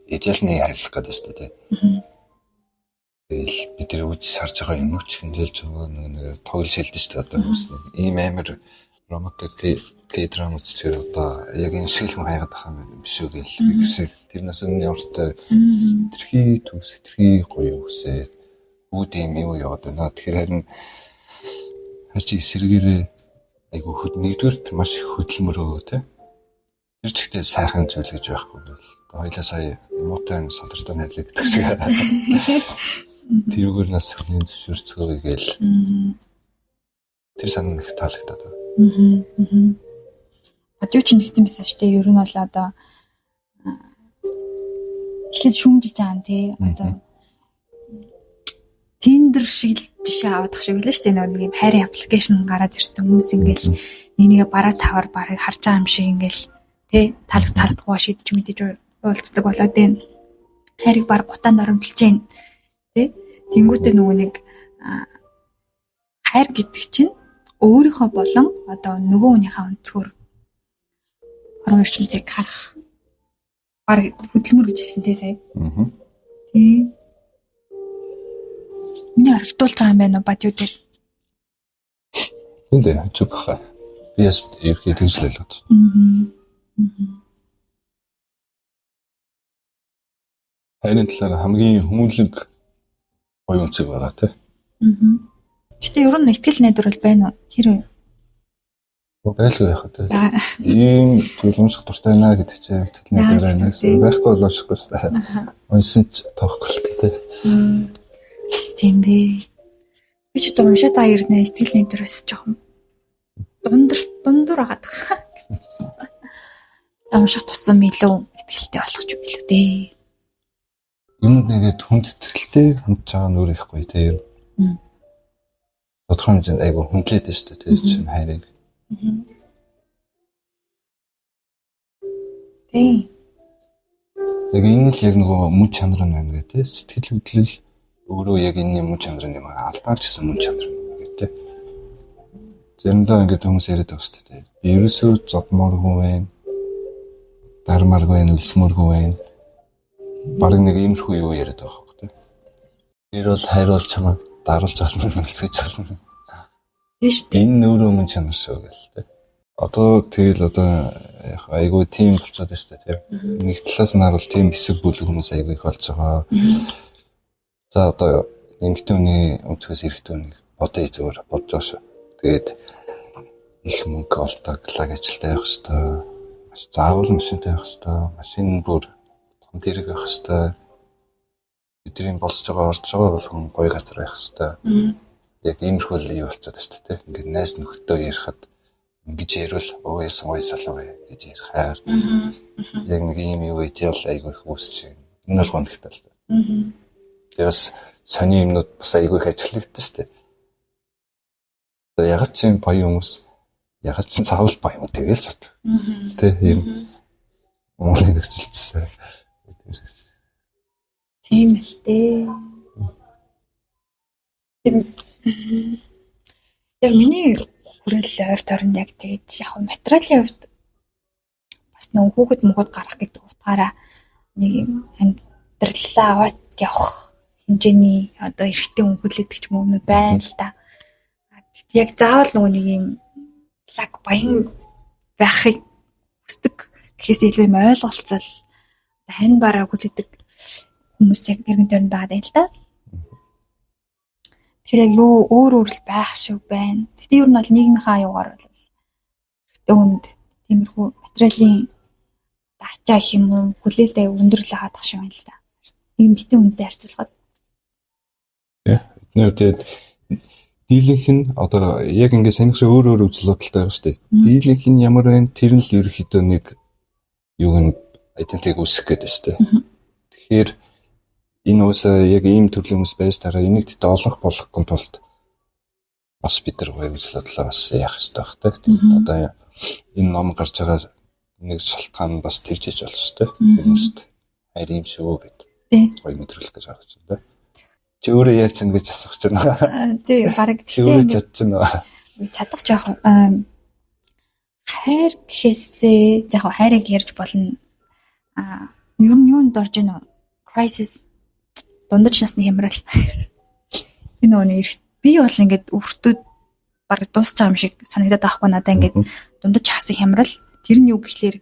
эжэлний харилцах гэдэг шүү дээ. Тэгэл бид тэр үз харж байгаа юм уу ч хэмжүүлж байгаа нэг тоглож хэлдэг шүү дээ. Одоо ийм амар романтик K-drama ч одоо яг энэ шиг л хайгаад байгаа юм биш үү гэл гэдэг шиг тэрнээс өмнө урт тэрхий төс тэрхий гоё үсээ бүгд юм юу яваад байна. Тэгэхээр харин харч эсрэгээрээ айгу нэгдүгээр маш их хөдөлмөрөө тий. Тэр ч ихтэй сайхан зүйл гэж байхгүй бол хоёлаа сая муутай сандартай найрлаа гэдэг шиг. Тэрүүгээр нас хүрнэ зөвшөөрцгөө гээл тэр санаа их таалагдаад байна. Бадуу ч нэгсэн байсан шүү дээ. Ер нь бол одоо эхлээд шүүмжилж байгаа нь тий. Одоо Tinder шиг жишээ авах шиг үлээ шүү дээ. Нэг юм хайрын аппликейшн гараад ирсэн хүмүүс ингээл нэг бараа тавар барыг харж байгаа юм шиг ингээл тий таалагдахгүй шийдэж мэдээж уулздаг болоод байна. Хайрыг баг гутаанд оромжилж байна. Тий. Тэнгүүтээ нөгөө нэг хайр гэдэг чинь өөрийнхөө болон одоо нөгөө хүнийхээ өнцгөр орон ертөнцийг харах баг хөдөлмөр гэж хэлсэн тий сая. Тий. Миний харагдуулж байгаа юм байна уу бат юу дээр? Энд чук хаа. Би яст ерхий тэнцлэл гэж. Хайрын талаар хамгийн хүмүүнлэг гоё үнцэг байгаа тий. Гэтэ ер нь ихтгэл найдвар байна уу? Хэрэг байлгүй яхаа тий. Ийм зүйл унших дуртай байна гэдэг чинь ихтгэл найдвар байна. Байхгүй бол уншихгүй шүү дээ. Уншсан ч тоохгүй л тий. Тийм дээ. Би ч уншаад байгаа ирнэ ихтгэл найдвараас жоохон дундуур агаад. Унших тусам илүү ихтгэлтэй болох ч юм билүү дээ. Юмд нэгээд хүнд итгэлтэй хандж байгаа нь өөр их гоё тийм. Тодорхой хэмжээнд айгу хүндлээд байна шүү дээ тийм хайрыг. Тийм. Яг энэ л яг нөгөө мөн чанар нь байна гэх тийм. Сэтгэл хөдлөл өөрөө яг энэ мөн чанарын юм алдаарчсан мөн чанар юм гэх тийм. заримдаа ингээд хүмүүс яриад байгаа шүү дээ. Би ерөөсөө зодмооргүй байна. Дармааргүй байна, үлсмөргүй байна. Бараг нэг иймэрхүү юу яриад байгаа хөөх тэ. Тэр бол хайруулж чамайг даруулж болно, үлсгэж болно. Тийш үү. Энэ өөрөө өмнө чанар шүү гэл тэ. Одоо айгүй тим болчиход байна шүү дээ тийм. Нэг талаас нь харуул тим хэсэг бүлэг хүмүүс айгүй их болж байгаа. За одоо эмэгтэй хүний өнцгөөс эрэгтэй хүнийг бодъё зүгээр бодож байгаа шүү. Тэгээд их мөнгө олдог ажилтай явах хэрэгтэй. Маш заавал машинтай явах хэрэгтэй. Машин бүр том тэрэг явах хэрэгтэй. Бидний болж байгаа орж байгаа болгон гоё газар байх хэрэгтэй. Яг иймэрхүү л юу болчиход байна шүү дээ. Ингээд найз нөхдөд ярихад ингэж ярил өө ясан солоо гэж ярих хайр. Яг нэг ийм юу идеал айгүй их үүсч байна. Энэ бол гонхтой л. Тэгээс сони юмнууд бас айгүй их ажиглагдсан шүү дээ. Яг ч юм баян хүмүүс яг ч заавал баян тэгэл сот. Тэ юм. Монгол нөхцөлчсэн. Тийм л дээ. Яг миний хүрээлэл ойр тойронд яг тэгж яг материалын хувьд бас нэг хүүхэд мөгөд гарах гэдэг утгаараа нэг юм амьдралаа аваад явах хэмжээний одоо эрэгтэй хүн хүлээдэг ч юм уу байна л да. Яг заавал нөгөө нэг юм лаг баян байхыг хүсдэг гэхээс илүү юм ойлголцол хань бараа хүлээдэг хүмүүс яг гэрмэн тойронд байгаа юм л да. Тэгэхээр яг юу өөр л байх шиг байна. Тэгтээ ер нь бол нийгмийнхаа аюугаар бол эрэгтэй хүнд тиймэрхүү материалын ачаа их юм уу хүлээлтээ өндөр л хаадах шиг байна л да. Ийм битэн хүнтэй харьцуулахад. Тэгээд дийлэнх нь одоо яг ингээд санийх шиг өөр үзэл бодолтой байгаа шүү дээ. Дийлэнх нь ямар байна? Тэр нь л ерөөхдөө нэг юуг нь айдентиг үүсгэх гэдэг шүү дээ. Тэгэхээр энэ уусаа яг ийм төрлийн хүмүүс байж дараа энийг тэт олох болохгүй тулд бас бид нар гоё үзэл бодлоо бас яах хэрэгтэй байх та. Одоо энэ ном гарч байгаа нэг шалтгаан бас тэгжиж болно шүү дээ. Хүмүүст хайр юм шүү гэд. Гоё мэдрүүлэх гэж харж байна. Чи өөрөө яаж чинь гэж асуух чинь. Тий, бараг тэгтээ чадчих нь. Чадах жоох хайр гэхээсээ яг хайрыг ярьж болно. Ер нь юунд орж ийн crisis дундаж насны хямрал. Би нөгөө нэг би бол ингээд өвөртөд бараг дуусч байгаа юм шиг санагдаад байхгүй надаа ингээд дундаж хасах хямрал. Тэр нь юу гэхлээр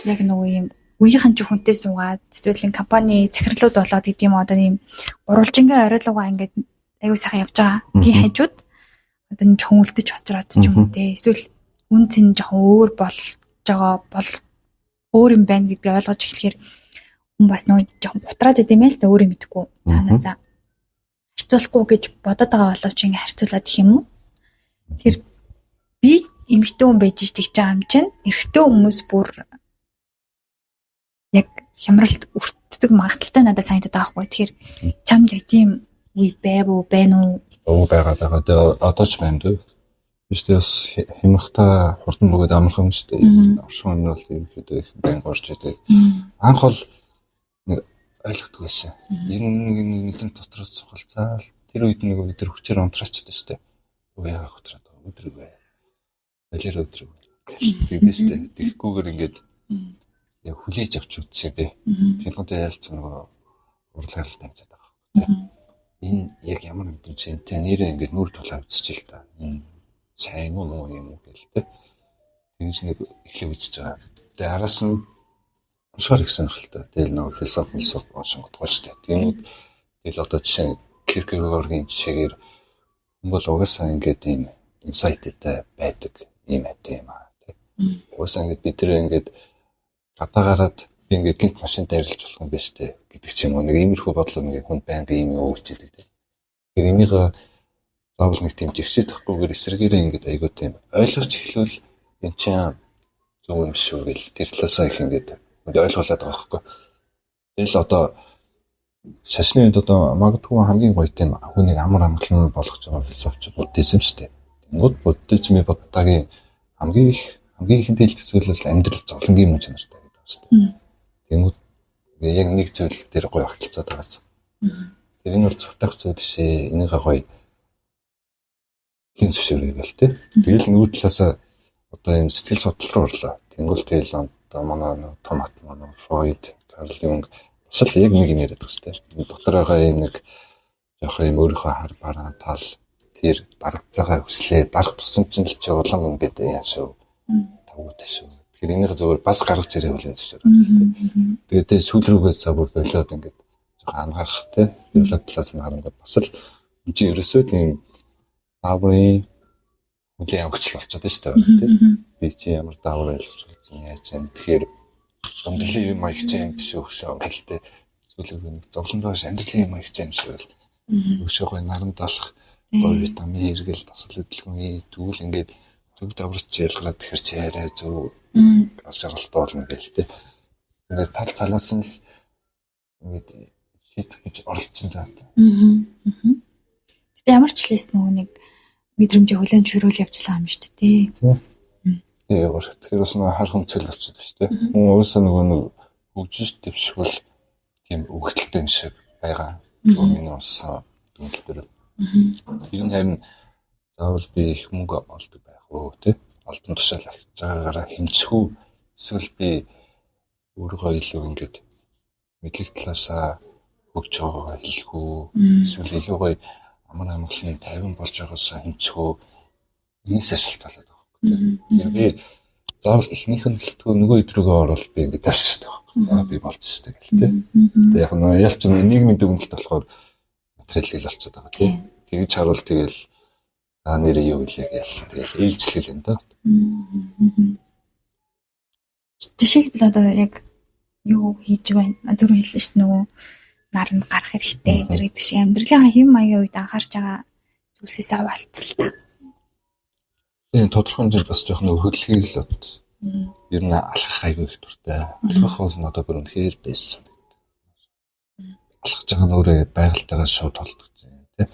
яг нөгөө юм үеийнхэн ч хүнтэй суугаад эсвэл компани захирлууд болоод гэдэг юм одоо ийм гурвалжингийн оройлогоо ингээд аягүй сайхан явж байгаа. Би хажууд одоо нэг жоохон үлдэж хоцроод ч юм уу те. Эсвэл үн цэн жоохон өөр болж байгаа бол өөр юм байна гэдгийг ойлгож эхлэхээр хүн бас нөгөө жоохон гутраад идэм байл та өөрөө мэдэхгүй цаанаасаа харьцуулахгүй гэж бодоод байгаа боловч ингээд харьцуулаад их юм уу. Тэр би эмэгтэй хүн байж тэгж байгаа юм чинь эрэгтэй хүмүүс бүр яг хямралд өртдөг магадaltaй надад санагдаад байгаа хгүй. Тэгэхээр чамд яг тийм үе байв уу байна уу? Оо байгаа. Тэгээ одоо ч байна дөө. Биш бас хямрахтаа хурдан бөгөөд амархан шүү дээ. Оршин нь бол ерөнхийдөө их байн горч идэг. Анх бол нэг ойлгохгүй байсан. Ер нь нэг дотроос цухалцаал тэр үед нэг өдөр хүчээр унтраачдаг шүү дээ. Өө яагаад хутраад байгаа өдрөг бай. Балер өдрөг. Тэгвэстэй. Тэгхгүйгээр ингээд яг хүлээж авч үзсэн бэ. Тэрхүүтэй ялц нөгөө урлагаар л дамжаад байгаа. Энэ яг ямар мэдэнчтэй нэрээ ингээд нүр тулаа үзчихэл та. Энэ сайн уу муу юм уу гэл тэ. Тэгж нэг эхлээ үзэж байгаа. Тэгээ араас нь уншаар их сонирхолтой. Тэгэл нөгөө философи уншингодгоо ч тэ. Тэгмүүд тэгэл одоо жишээ Киркегоргийн жишээгээр хүн бол угаасаа ингээд ийм инсайттай байдаг юм хэвтэй юм аа тэ. Угаасаа ингээд бид тэр ингээд гадаа гараад би ингээд гинт машинтай арилж болох юм байна штэ гэдэг ч юм уу нэг иймэрхүү бодлоо нэг хүн байнга ийм юу гэж хэлдэг тэ. Тэгэхээр энийг заавал нэг тийм жигшээд тахгүйгээр эсрэгээрээ ингээд айгуу тийм ойлгож эхлүүл энэ чинь зөв юм шүү гэл тэр талаасаа их ингээд ойлгуулад байгаа байхгүй. Тэгэл одоо шашны үед одоо магадгүй хамгийн гоё тийм хүнийг амар амгалан болгож байгаа философч буддизм шүү дээ. Тэнгууд буддизмын бодтагийн хамгийн ихэнтэй хэлдэг зүйл бол амьдрал зовлонгийн мөн чанартай гэдэг байна шүү дээ. Тэнгууд яг нэг зүйл дээр гоё огтлцоод байгаа ч. Тэр энэ бол цутах зүйл шээ. Энийгээ гоё хин зөвшөөрөе гэл тэ. Тэгэл нөгөө талаас одоо юм сэтгэл судлал руу орлоо. Тэнгүүл тэгэл одоо манай томат манай Фройд, Карл Юнг бас л яг нэг юм яриад байгаа шүү дээ. Дотор байгаа юм нэг жоох юм өөрийнхөө хар бараан тал тэр дарагт байгаа хүслээ дарах тусан чинь л чи улам юм бэ яа шүү. Тавгуутай шүү. Тэгэхээр энийг зөвөр бас гаргаж ирэх үл зөвшөөр. Тэгээд тэ сүүл рүүгээ за бүр болоод ингээд жоох ангаах тэ. Биологи талаас нь харангуй бас л энэ чинь ерөөсөө тийм дааврын үлийн авахч болчиход байна шүү дээ тэ. Би чи ямар даавар ялсч болсон яаж вэ? Тэгэхээр амьдралын юм маягч юм биш өөхшөө гэлтэй зүйлийг нэг зовлондоо амьдралын юм маягч юм шиг л өөхшөөгөө наран талах гой витамин эргэл тасал хөдөлгөөн тэгвэл ингээд зөв даврч ялгараад тэгэхэр чи арай зөв бас жаргалтай болно гэлтэй. Тэгээд тал талаас нь л ингээд шийдэх гэж оролцсон даа. Гэтэ ямар ч лээс нөгөө нэг мэдрэмжээ хүлээн зөвшөөрөл явж байгаа юм шүү дээ. Тэгэхээр бас нэг хар хүнцэл болчиход шүү дээ. Хүн өөрөөсөө нөгөө нэг хөгжиж дэвшгэл тийм өгөгдөлтэй шиг байгаа. Миний унсан дүнлэл дээр. Тэр нь харин заавал би их мөнгө олдог байх уу тий? Албан тушаал авч байгаагаараа хэмжихүү эсвэл би өөрийгөө илүү ингээд мэдлэг талаасаа хөгж байгаагаа хэлэх үү? Эсвэл илүү гоё амар амгалан тайван болж байгаасаа хэмжих үү? Энэс шалтгаалаад байгаа. Би заавал эхнийх нь хэлтгөө нөгөө өдрөөгөө орол би ингээд тавьчихсан байхгүй. За би болж штэ гэл тээ. Тэгээ яг нь ялч нийгмийн дүгнэлт болохоор материал ил болчиход байгаа тий. Тэгж харуул тэгэл за нэрээ юу гэлээ гэл тэгэл ээлжлэл энэ доо. Жишээлбэл одоо яг юу хийж байна? Түрүү хэлсэн шүү дээ нөгөө наранд гарах хэрэгтэй тэр гэдэг шиг амьдралын хэм маягийн үед анхаарч байгаа зүйлсээс авалцал та. Энэ тодорхой хэмжээнд бас жоох нэг хөдөлгөгийг л бод. Ер нь алхах аягүй их дуртай. Алхах бол надад бүр үнэхээр бэст санагдав. Алхаж байгаа нь өөрөө байгальтайгаа шууд холбогдож байна тий.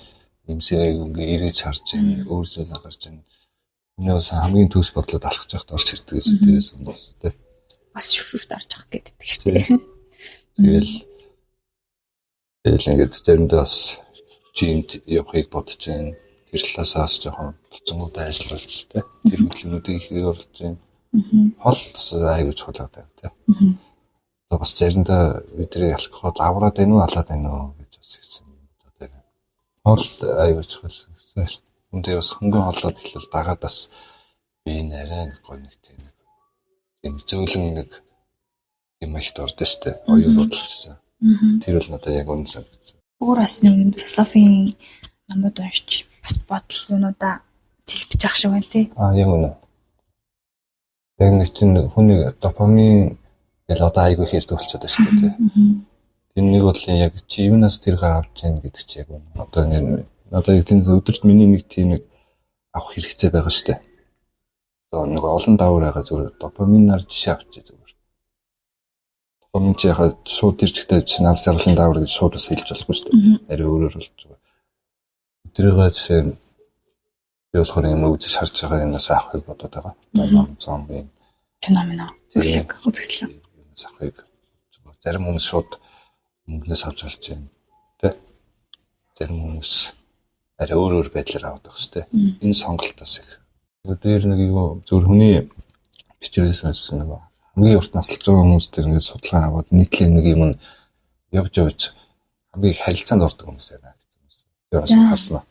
Имсээ ингээ ирэж харж байна, өөр зүйл гарч байна. Өнөөс хамгийн төс бодлоод алхаж байхад орч ирдэг гэж тэрээс өмнө тий. Бас шүршүрт орж авах гэдэг шүү дээ. Тэгэл ингээд заримдаа бас жимд явахыг бодож байна. Тэр талаасаас жоохон болцонгуудаа ажиллаж тий. Тэр хөдөлгөөнүүдийг их орлож байна. Хол бас аягүй чухал байдаг тий. Одоо бас заримдаа өдрийг алхахад авраад байна уу, алаад байна уу гэж бас хэлсэн юм байна. Хол аягүй чухал гэсэн. Үндэ бас хөнгөн холоод эхлэл дагаад бас би нарай нэг гоо нэг тийм зөөлөн нэг юм ихт ордоо штэ. Оюун бодлогчсан. Тэр бол надад яг үнэн санагдсан. Өөр бас нэг философийн номууд уншиж бас бодол юунуудаа сэлбэж ах шиг байна тий. Яг үнэ. Яг нэг чинь хүний допамин гэл одоо айгүй хэрэг болчиход байна шүү дээ. Тэр нэг бол яг чи юунаас тэргээ авч яах гэдэг чи яг үнэ. Одоо ингэ надад яг тийм өдөрт миний нэг тийм нэг авах хэрэгцээ байгаа шүү дээ. Одоо нэг олон даавар байгаа зүгээр допаминаар жишээ авч зүгээр. Допамин чи яхад шууд тэр чигтээ чинаас зарлан даавар гэж шууд бас хэлж болохгүй шүү дээ. Ари өөрөөр болж байгаа. Өдрийгөө жишээ нь би болохоор юм үзэж харж байгаа юмнаас авахыг бодоод байгаа. Ном, зомби, феномен үсэг үзэсгэлэн. Авахыг зарим хүмүүс шууд мөнгнөөс авч болж байна. Тэ? Зарим хүмүүс арай өөр байдлаар авдаг шүү дээ. Энэ сонголтоос их. Өөр нэг юу зөвхөн хүний бичвэрээс сонсон нэг хамгийн урт наслж байгаа хүмүүс тэр ингээд судалгаа аваад нийтлээ нэг юм нь явж хамгийн их харилцаанд ордог хүмүүс байна гэсэн юм. Тэгээд харснаа.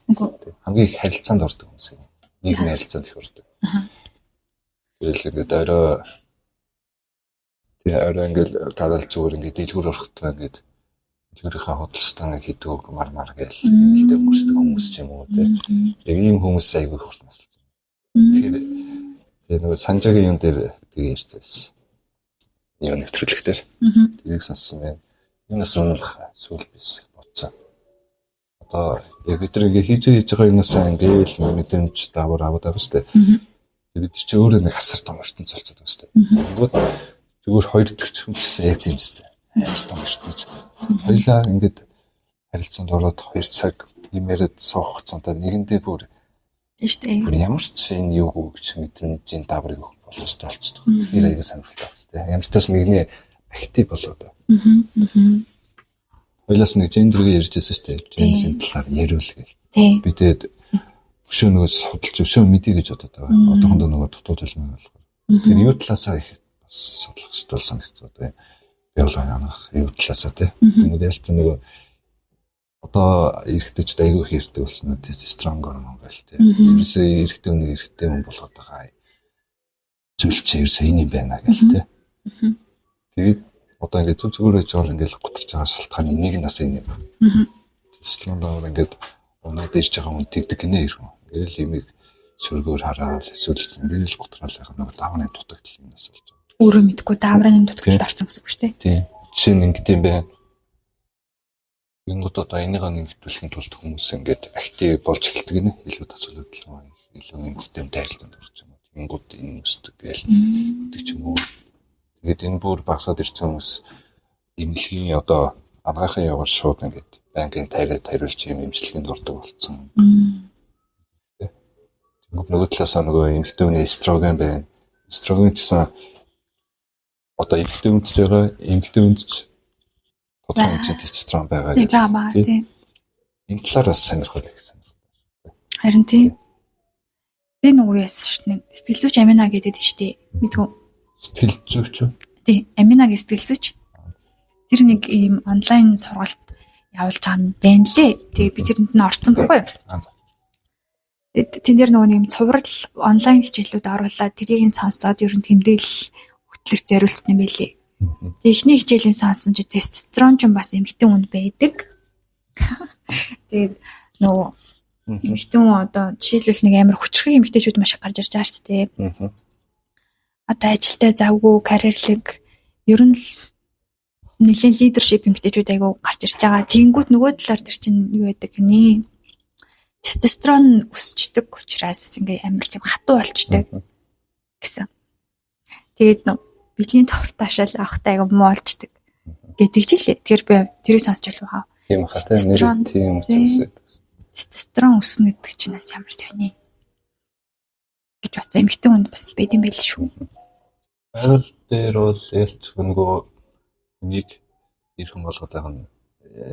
Хамгийн их харилцаанд ордог хүмүүс юм. Нийгмийн харилцаанд их ордог. Тэгэл ингээд орой ингээд гарал зүгээр ингээд дэлгүүр орохтой ингээд дэлгүүрийнхээ хөдөлстан хийдэг мармар гээл нэлээд өнгөрсдөг хүмүүс ч юм уу те. Яг ийм хүмүүс айгүй хурд наслж байна. Тэгэхээр нэг санжаагийн юм дээр тэгээ ярьсан байсан. Юу нэвтрүүлэгтэр. Тэрийг сонссон байна. Энэ бас унах сүүл бис бодсон. Одоо яг бид нэг хийж байгаа юмнасаа ингээл мэдрэмж давар аваад байгаа шүү дээ. Бид чи өөрөө нэг асар том ертөнц болчиход байгаа шүү дээ. Зүгээр хоёр дахь хүн гэсэн яг тийм шүү дээ. Амар том ертөнц. Хоёлаа ингээд харилцаанд ороод 2 цаг нэмэрэд суух хугацаанд нэгэндээ бүр тийм шүү дээ. Ямар ч энэ юу гэж мэдрэмжийн даврыг өгөх боломжтой болчихдог. Тэр аяга сонирхолтой байна шүү дээ. Ямар ч тас нэгний актив болоод. Хоёлаас нэг гендерийг ярьж байсан шүү дээ. Гендерийн талаар яриул гэх. Би тэгээд өшөө нөгөөс судалж өшөө мэдээ гэж бодоод байгаа. Одоохондоо нөгөө дутуу төлмөө болохоор. Тэгэхээр юу талаасаа их бас судлах хэрэгтэй болсон гэж одоо биологи анх юу талаасаа тий. Ингээд ялч нөгөө одоо эрэгтэйчд айгүй хэрэгтэй болсон үү тестостерон гормон гэл тий. Ерөөсөө эрэгтэй хүн болгоод байгаа. Зүйл чи ерөөсөө энэ юм байна гэл тий. Тэгээд одоо ингээд зүгээр байж байгаа ингээд гутарч байгаа шалтгааны нэг нь бас энэ юм. Тестостерон гормон ингээд унаад ирж байгаа хүн тэгдэг гинэ ирхэн. Ингээл имийг сөргөөр хараад эсвэл ингээл гутраал байх нэг давны дутагдал юм бас болж байгаа. Өөрөө мэдгүй даврын дутагдалд орсон гэсэн үг шүү дээ. Тийм. Жишээ нь ингээд юм байна. Ингод одоо энийгээ нэгтүүлэхийн тулд хүмүүс ингээд актив болж эхэлдэг гинэ. Илүү тасалбарлал илүү ингээд дайралтанд орж байгаа. Ингод энэ өсдөг гээл гэдэг ч юм уу. Тэгээд энэ бүр багасаад ирсэн хүмүүс эмнэлгийн одоо ангаахын яваар шууд ингээд банкын тариулж юм эмчилгээнд ордог болсон. Тэгэнгүүт нөгөө талаасаа нөгөө эмэгтэй хүний эстроген байна. Эстроген гэсэн одоо эмэгтэй үндж байгаа эмэгтэй үндж тодорхой хэмжээний тестостерон байгаа тийм. Энэ талаар бас сонирхол гэсэн. Харин тийм. Би нөгөө яасан шүү дээ. Сэтгэл зүйч Амина гэдэг шүү дээ. Мэдгүй. Сэтгэл зүйч үү? Тийм. Аминагийн сэтгэл зүйч. Тэр нэг ийм онлайн сургалт явуулж байгаа юм байна лээ. Тэгээ би тэрэнд нь орсон байхгүй юу? Тэн дээр нөгөө нэг цуврал онлайн хичээлүүд оруулаад тэрийг нь сонсоод ер нь тэмдэглэл хөтлөх зориулт юм байлээ. Тэгээ эхний хичээлийн сонсон чи тестостерон ч бас эмэгтэй хүнд байдаг. Тэгээд нөгөө эмэгтэй хүн одоо жишээлбэл нэг амар хүчрхэг эмэгтэйчүүд маш их гарч ирж байгаа шүү дээ. Одоо ажилтай завгүй карьерлэг ер нь л нэлийн лидершип эмэгтэйчүүд айгу гарч ирж байгаа. Тэгэнгүүт нөгөө талаар тэр чинь юу байдаг гинэ? Тестостерон өсчдөг учраас ингээ амар тийм хатуу болчдөг гэсэн. Тэгээд бэлгийн товртаашаал авахтай айгу муу болчдөг гэдэг ч лээ. Тэгэхээр би тэрийг сонсч байлаа. Тийм хатаа нэр тийм учраас тестостерон өснө гэдэг чинь бас ямар сони гэж бас эмэгтэй хүнд бас байд юм байл шүү. Байгаль дээр бол ялч нөгөө нэг ирхэн болгоод байгаа нь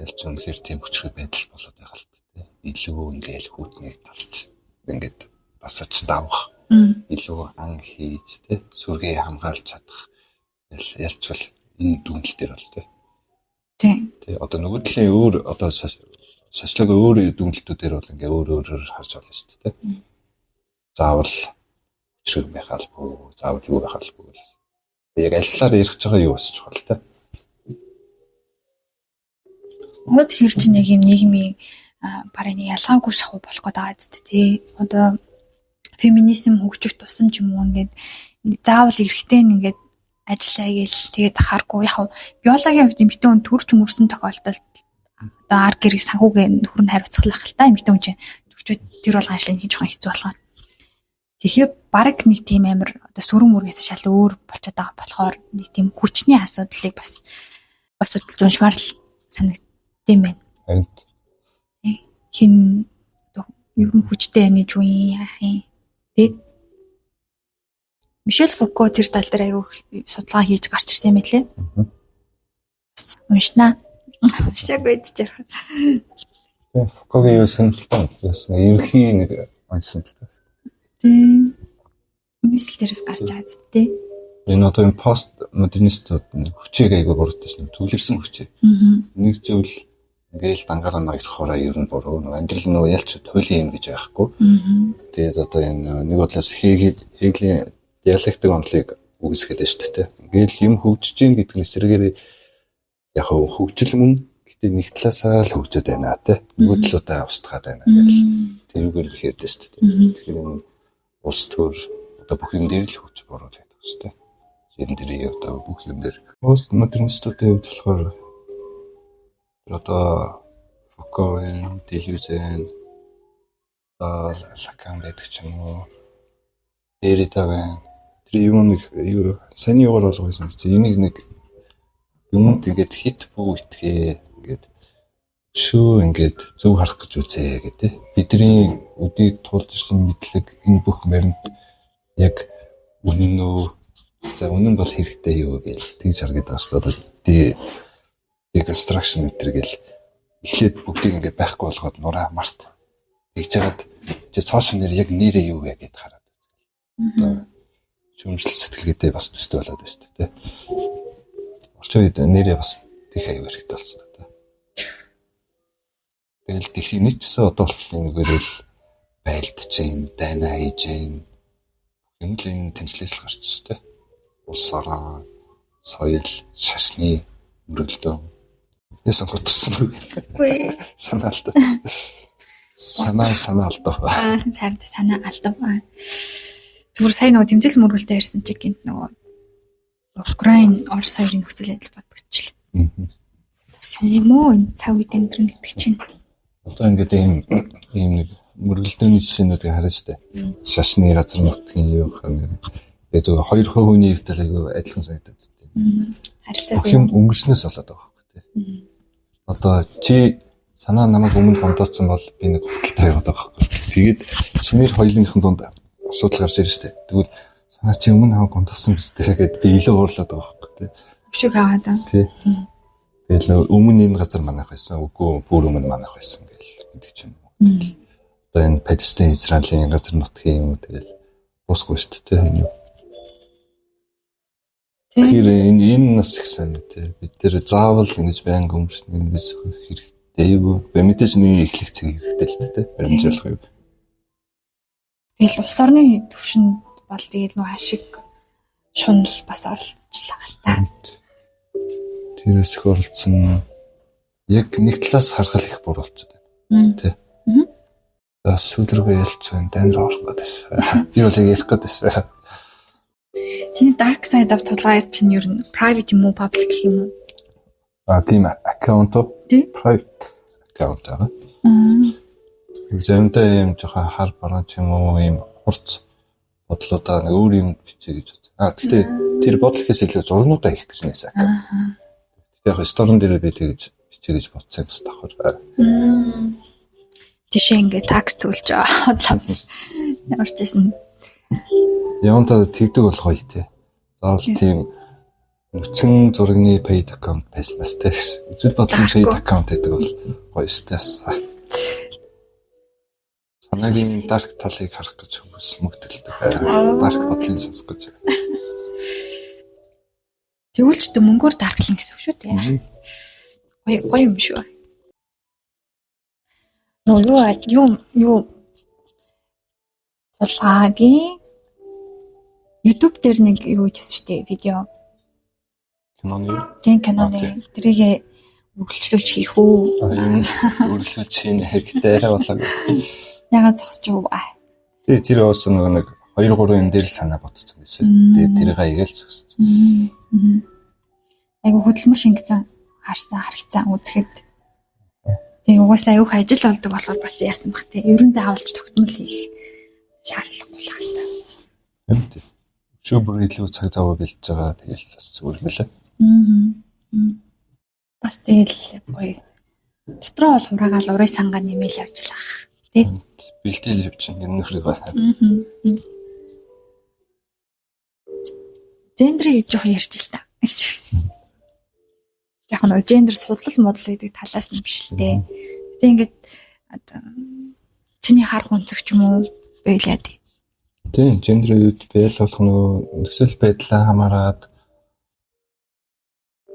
ялч үнэхээр тийм хүчрэг байдал болоод байгаа л дээ. Илүү ингээл хүүтнийг тасч ингээд тасаж давах. Илүү ан хийж тэ сүргээ хамгаалж чадах. Ялч бол энэ дүнлэл дээр бол тэ. Тийм. Тэ одоо нөгөө талын өөр одоо социолог өөр дүнлэлтүүдээр бол ингээ өөр харж байна шүү дээ. Заавал хүчрэг байх албагүй, заавал юу байх албагүй. Яг аль талаар ярих гэж байгаа юу бас чухал та. Мод хэр чинь яг юм нийгмийн барыг ялгаагүй шахуу болох гээд байгаа зү тий. Одоо феминизм хөгжих тусам ч юм уу ингээд заавал эрэгтэй ингээд ажиллаа гээл тэгээд харахгүй яг биологийн хувьд эмэгтэй хүн төрч мөрсөн тохиолдолд одоо ар гэрийг санхүүгээ нөхөр нь хариуцлах л та эмэгтэй хүн чинь төрчөд тэр болгон ажлын хийж жоохон хэцүү болгоо. Тэгэхээр баг нэг тийм амир одоо сүрэн мөргээс шал өөр болчиход байгаа болохоор нэг тийм хүчний асуудлыг бас судалж уншмаар л санагдсан байна. Хин ер нь хүчтэй нэж үе яах юм тий. Мишель Фуко тэр тал дээр аягүй судалгаа хийж гарч ирсэн юм билээ. Бас уншнаа. Уншааг байж жаа. Фукогийн юу сонирхолтой байсан. Ерхий нэг онцсон л тас. Тийм. Нийслэл дээрээс гарч байгаа зү тий. Энэ одоо энэ пост модернистууд хүчийг аягүй буруутаж шин төвлөрсөн хүчээ. Нэг зүйл ингээл дангаараа ноёрхороо ер нь буруу. Амьдрал нөгөө ялч туйлын юм гэж байхгүй. Тэгээд одоо энэ нэг бодлоос Хегелийн диалектик онолыг үгүйсгээд байна шүү дээ. Ингээл юм хөгжиж гин гэдгээс зэрэгээр яг хөгжил мөн гэтээ нэг талаасаа л хөгжөд байна те. Нөгөө талуудаа устгаад байна гэж тэрүүгээр хэлдэг шүү дээ. Тэгэхээр энэ улс төр одоо бүх юм дээр л хөгж буруу байдаг шүү дээ. Энэ дэрээ одоо бүх юм дээр пост модернистуудын хувьд болохоор одоо Фукогийн Делюзен Лакан гэдэг ч юм уу Derrida байна. Тэр юм юу саний югаар болгосон чинь энийг нэг юмд ингээд хит бүү итгээ ингээд шөө ингээд зөв харах гэж үзье гэдэг. Бидний өдийг тулж ирсэн мэдлэг энэ бүх мэрэнд яг үнэн үү? За үнэн бол хэрэгтэй юу гэж тэгж харагдаад байгаа шүү дээ. Deconstruction гэдэг гэл эхлээд бүгдийг ингээд байхгүй болгоод нураа март. тэгж жагаад чи цоошин нэр яг нэрээ юу вэ гэд хараад. Одоо шүүмжлэл сэтгэлгээтэй бас төстэй болоод байна шүү дээ. Орчин үед нэрээ бас их аюул хэрэгтэй болчихсон та. Тэгэл дэлхийн нийтсэн одоо бол нэгээрээ л байлдаж гин, дайнаа хийж гин. Юм л энэ тэмцлээс л гарч шүү дээ. Улс орон, соёл, шашны мөрөлдөөн. Яасан готсон үү? Үгүй. Санаа алдав. Санаа алдав. Цаанд санаа алдав. Зүгээр сайн нөгөө тэмцэл мөргөлдөө ярьсан чи гинт нөгөө Украин Орос хоёрын нөхцөл байдал бодгочлаа. Сайн юм уу энэ цаг үед амьдрын гэдэг чинь. Одоо ингээд ийм нэг мөргөлдөөний жишээнүүдийг харж штэ. Шашны газар нутгийн юу гэх юм. Тэгээ зөв хоёр хувийн нэгтэл айгүй адилхан санагдаад байна. Харилцаа юм өнгөрснөөс болоод байгаа байхгүй тий. Одоо чи санаа намайг өмнө гомдооцсон бол би нэг хурдтай яваад байгаа байхгүй. Тэгээд чимээр хоёулынхын дунд асуудал гарч ирж штэ. Тэгвэл санаа чи өмнө намайг гомдооцсон биз дээ гэхэд би илүү уурлаад байгаа байхгүй тий. өшөг хаагаад байна. Тий. Тэгэл өмнө энэ газар манайх байсан. Үгүй бүр өмнө манайх байсан гэдэг чинь. Одоо энэ Палестин, Израилийн газар нутгийн юм тэгэл дуусгүй шүү дээ энэ. Тэгэхээр энэ нас их сайн тий. Бид тэр заавал ингэж байнга өмөрснө ингэж хэрэгтэй юу? Мэдээж нэг эхлэх цэг хэрэгтэй л тий. Баримжаалах юм. Тэгэл улс орны төвшөнд бол тэгэл нөгөө ашиг шунал бас оролцчихлаа гал та. Тэрээс их оролцсон. Яг нэг талаас харгал их бур болчиход байна. Тий. Сүлрүүгээ ялч байна. Данраа орох гэдэг ш. Би бол яг ярих гэдэг ш. Тийм dark side of тулгаад чинь ер нь private юм уу public юм уу? Тийм аккаунт private аккаунт аа. Зэмтэй юм жоохон хар баруун ч юм уу юм хурц бодлуудаа нэг өөр юм бичээ гэж байна. Гэхдээ тэр бодлохоос илүү зургнуудаа хийх гэж нээсэн. Гэхдээ яг сторон дээр би тэгж бичээ гэж бодсон юм давхар. Жишээ ингээ такс төлж байгаа. Ямар ч юм. Явантаа тэгдэг болох гоё тий. Заавал тийм нүцгэн зургийн paid account байснаас тий. Үзэл бодлын paid account гэдэг бол гоё стресс. Санаагийн dark талыг харах гэж хүмүүс мөгдөлдөг. Dark бодлын сонсох гэж. Тэгвэл ч мөнгөөр дархлан гэсэн үг шүү дээ. Гоё юм шүү. Юу тулаагийн YouTube дээр нэг юу хийсэн шүү дээ видео. Киноны. Тийм киноны. Тэрийг үргэлжлүүлж хийх үү? Үргэлжлүүлж хийнэ хэрэгтэй болоо. Ягаад зогсож юу? Тэгээ тэр өөс нэг 2-3 юм дээр л санаа ботсон байсан. Тэгээ тэрийг аягаал зогссон. Айгу хөдөлмөр шингэсэн харагцсан үзэхэд. Тэгээ угаасаа аюух ажил болдог болохоор бас яасан бах тий. Ерөн заавалж тогтмол хийх шаардлагагүй л хальтаа. Тийм тий. Шүүбэр илүү цаг зав бэлдэж байгаа тэгэл бас зүгээр мэлээ. Бас тэгэл гоё. Дотроо бол хураагаал урын сангаа нэмэл явжлаа. Тий. Бэлдээл явчихсан юм нөхрийг байна. Гендрийг жоох ярьж л та. Яг нь гендер судлал модлол гэдэг талаас нь биш л дээ. Гэтэ ингээд одоо чиний харах өнцөг ч юм уу байлаа дээ. Тийм, гендерийн үед байл болох нөхцөл байдлаа хамаарад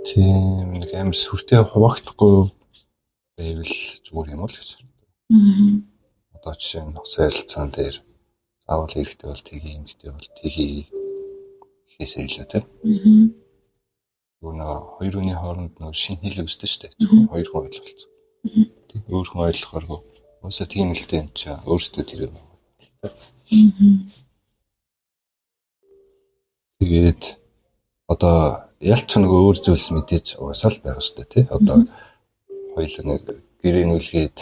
тийм нэг амар сүртэй хуваагдахгүй байвал зүгээр юм уу л гэж. Одоо жишээ нь нөхцөл харилцаан дээр заавал хэрэгтэй бол тгий, эмэгтэй бол тгий хийсэй илүү тийм. Нөгөө хоёр хүний хооронд нөгөө шинэ хэл үүсдэг шүү дээ. Зөвхөн хоёр хүн ойлголцсон. Тийм өөр хүн ойлгохоор өсө тийм л дээ юм чаа. Өөрсдөө тэр юм. Тэгээд одоо ялч нөгөө өөр зүйлс мэдээж угаасаа л байгаа шүү дээ тий. Одоо хоёул нэг гэрээ нүлгээд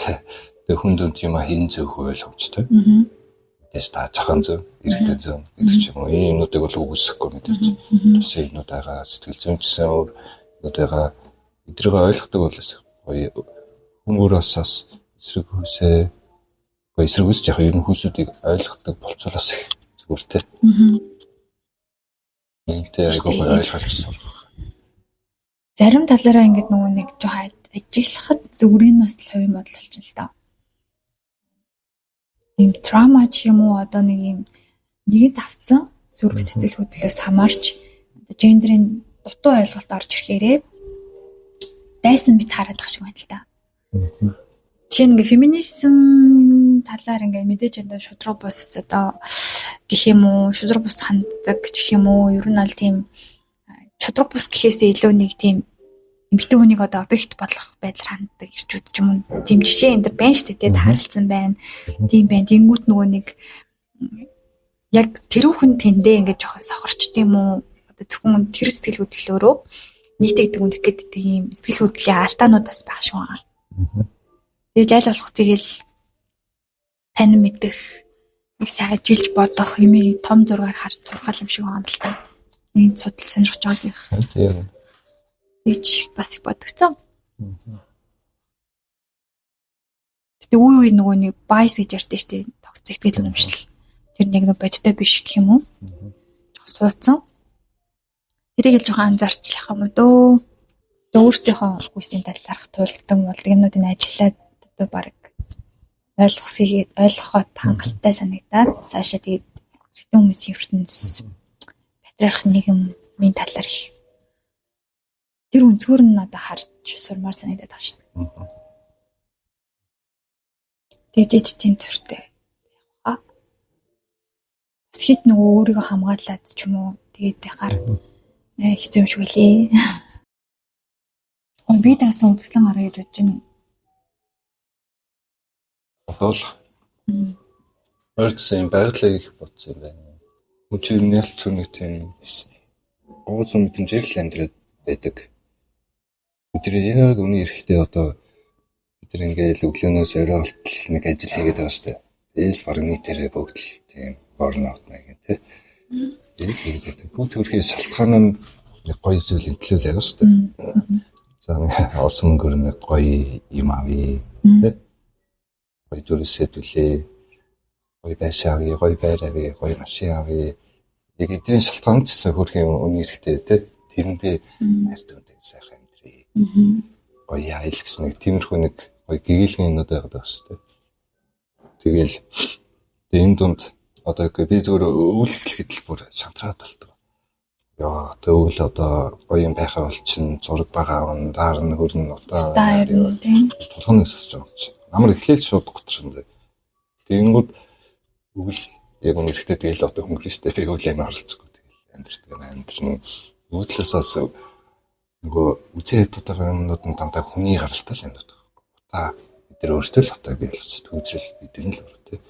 тэг хүн дүнд юм хийн зөвх ойлгомжтой. Мэдээж та жахан зөв, эрэгтэй зөв гэдэг ч юм уу. Ийм юмнуудыг бол үгүйсэхгүй мэдээж. Тус юмнуудаа сэтгэл зүйнчсэн өөр юмнуудаа эдрийг ойлгохдаг болоос гоё хүмүүрээс эсрэг хүсээ эсрэг хүсэж яг ер нь хүсүүдийг ойлгохдаг болцоолоос их зүгээр тий. Энтэй айгуу ойлгож сурах. Зарим талаараа ингээд нөгөө нэг жоохон ажиглахад зүгрийн нас л хувийн бодол болчихно л доо. юм трама ч юм уу одоо нэг юм нэгэнд автсан зүрх сэтгэл хөдлөлөөс хамаарч одоо гендерийн дутуу ойлголт орж ирэхээрээ дайсан бит хараад байгаа шиг байна л да. Жишээ нь ингээ феминизм талаар ингээ мэдээж энэ шудраг бус одоо гэх юм уу шудраг бус ханддаг гэх юм уу ер нь аль тийм шудраг бус гэхээсээ илүү нэг тийм эмэгтэй хүнийг одоо объект болох байдлаар ханддаг ирчүүд ч юм уу тийм жишээ энэ дэр байна шүү дээ тааралцсан байна. Тийм байна. Тэнгүүт нөгөө нэг яг тэрүүхэн тэндээ ингээ жоохон сохорчд юм уу одоо зөвхөн тэр сэтгэл хөдлөлөөрөө нийтэгдэг үн гэхэд тийм сэтгэл хөдлөлийн алдаануудаас байх шүү. Тэгээд аль болох тэгэл тань мэдэх нэг сайн ажилж бодох юмыг том зургаар харж сурах юм шиг байгаа юм л та. Нэг судал сонирхож байгаа гэх. Тийм. Ич бас их бодогцсон. Тэгтээ үе нөгөө нэг байс гэж ярьдэн штэ тогтцох ихтгэл үнэмшил. Тэр нэг нэг бодтой биш гэх юм уу? Жохо суудсан. Тэрийг л жоохон анзаарчлах юм уу дөө. Өөртөөхөө хүсийн талаарх туйлдсан болдог юмнуудыг ажиллаад одоо баг ойлгоход хангалттай санагдаад цаашаа тэгээд эрэгтэй хүмүүсийн ертөнцийн патриарх нийгмийн талаар их тэр өнцгөр нь одоо харж сурмаар санагдаад байгаа шүү дээ. Тэгэж тийм зүртэй байх ба. Бас хит нөгөө өөрийгөө хамгаалаад ч юм уу тэгээд яхаар хэцүү юм шиг үлээ. Би таасан үзэсгэлэн гараа гэж бодож байна. Бол өөртөө байгалаа их бодсон юм байна. Үчир нэлт зүг тийм гоо зүг мэдэмжээр л амьдраад байдаг. Өдөр яг үний эрэхтэй одоо бид ингээл өглөөнөөс орой болтол нэг ажил хийгээд байгаа шүү дээ. Ээл баг нийтээрээ бүгд л тийм борноут маяг тий. Ээл хийгээд бүх төрхийн шалтгаан нь нэг гоё зүйл имплүүл байгаа шүү дээ. За нэг олсон мөнгөөр нэг гоё юм авъя тий. Гоё дүрсээ төлөө гоё байшаа авъя, гоё байр авъя, гоё машин авъя. Яг эдгээр шалтгаан ч гэсэн хөрх юм үний эрэхтэй тий. Тэрэндээ арт үнтэй сайхан амьдрий. Гоё яйл гэсэн нэг тиймэрхүү нэг гоё гэгээлний юмнууд байгаад байгаа шүү дээ. Тэгэл энэ дунд одоо би зөвхөн өвлөлгэхэд л бүр шантраад болдог. Яа тэгвэл одоо гоё юм байхаа бол чин зураг бага аван даар нь хөрн утаа тийм тулхныг сосч байгаа чи. Амар эхлээл шууд гоцсон дээ. Тэгэнгүүт өвл яг үнэ ихтэй тэгэл одоо хөнгөрөн штэ би өвл юм оролцохгүй тэгэл амьдрын өвдлөөсөөс нөгөө үцэн хэдүүдийн юмнууд нь дандаа хүний гаралтай л юмнууд байгаа. Утаа бид нар өөрсдөө л утаа биелж төвжрэл бид нар л өөр тий.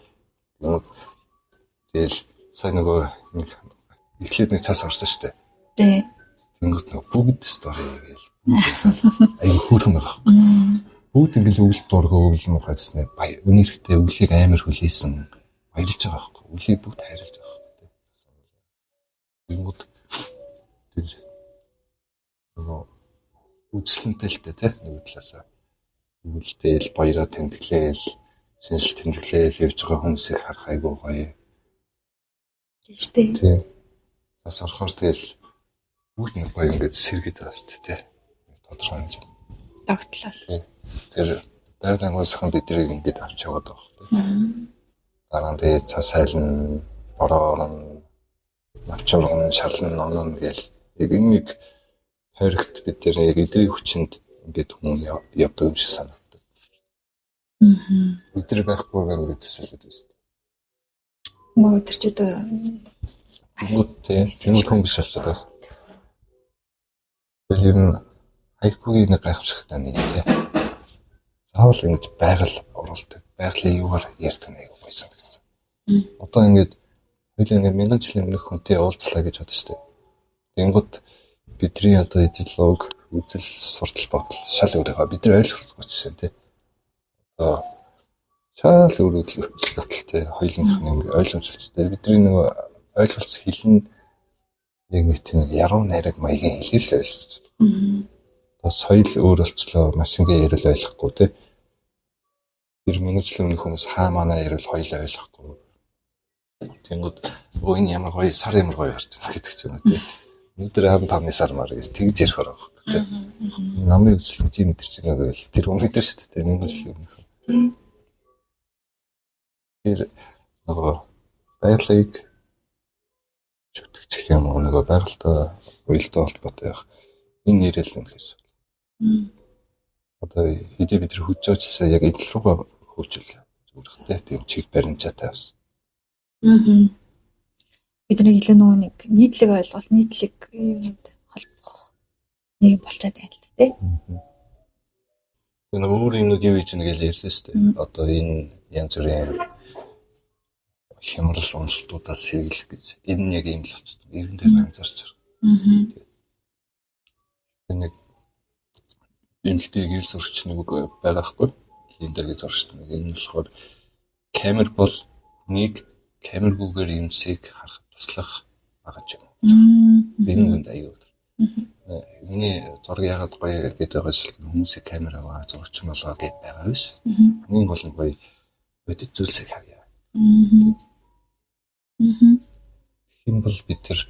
Тэгэл сайн нөгөө эхлээд нэг цаас орсон штэ. Тий. Тэнгүүт нөгөө бүгд стори гээл. Аюу хөөрхөн байгаа. Бүгд ингээл өвөл дургаа өвөл мухайцснаа бай үнэрхтэй өвлийг амар хүлээсэн баярлж байгаа байхгүй. Өвлийг бүгд хайрлаж байгаа байхгүй. Тэнгүүт тэр нөгөө үзлэнтэй л дээ нэг талаасаа өвөлтэй л баяраа тэмдэглээл шинжил тэмдэглээл явж байгаа хүмүүсийг харах айгүй гоё. Гэвчтэй. Тий. Бас орохоор тэгэл бүгд нэг гоё ингээд сэргээд байгаа шүү дээ. Тодорхой хэмжээ. Тогтлол. Тэр байгалийн бид нарыг ингээд авч яваад байгаа байхгүй. Дараа нь тэгээ цас сайлн, бороо, навчурган, шалан, нонон гээл яг нэг хоригт бид нар яг эдрийн хүчинд ингээд хүн явдаг юм шиг санагдав. Бид нар байхгүй байгаа гэж төсөөлөд байсан. Мөн тэр ч одоо тийм хүн шалчаад байна. Тэр юм хайкугийн нэг гайхамшигтай нэг тий. Заавал ингэж байгаль оруулдаг. Байгалийн юугаар ярьдаг нэг байсан гэсэн. Одоо ингэж хоёул ингэ мянган жилийн өмнөх хүнтэй уулзлаа гэж бодсон шүү дээ. Тэнгууд бидний одоо идеолог үзэл суртал бодол шал өөрөөгөө бид нар ойлгохгүй ч тийм тий. Одоо шал өөрөөр үзэл бодолтой хоёулынх нь ингэ ойлгомжтой. Бидний нэг ойлголц хэлнэ яг нэг тийм яруу найраг маягийн хэлэл ойлгож байна. Одоо соёл өөр болчлоо машингийн ярил ойлгохгүй тий. Тэр мөнгөжлийн өмнөх хүмүүс хаа манаа ярил хоёулаа ойлгохгүй. Тэнгүүд өө энэ ямар гоё сар ямар гоё харж байна гэдэг ч юм уу тий. Өнөөдөр 15-ны сар мар гэж тэгж ярих байгаа байхгүй тий. Намын үзэл чи мэдэрч байгаа байл тэр хүн мэдэр шүү дээ мөнгөжлийн өмнөх. Тэгэхээр нөгөө байгалийн чөтгч юм уу нөгөө байгальтай уялдаа холбоотой байх. Энэ нэрэл нь гэсэн. Одоо хэдий бид нар хүч ажилласаа яг эдл рүүгээ хөгжил зүрхтэй тийм чиг баримжаатай байсан. Бидний илүү нөгөө нэг нийтлэг ойлголт, нийтлэг юмуд холбох нэг болчиход байна л дээ. Энэ өөр юмуд юу гэж нэг л ярьсан шүү дээ. Одоо энэ янз бүрийн хямрал уналтуудаас сэргийлэх гэж энэ яг юм л болчихсон. Иргэн дээр анзаарч байгаа. Нэг эмэгтэй гэрэл зурагч нэг байгаа хгүй. Линдергийн зурагч нэг энэ болохоор камер бол нэг камергүүгээр юмсыг харахад туслах байгаа юм. Бинэнд аюул. Миний зураг яагаад гоё гэдэг байгаа шил хүмүүсийн камер аваа зурагч молоо гэд байгаа биш. Хамгийн гол нь гоё бодит зүйлсийг харъя. Хин бол бид тэр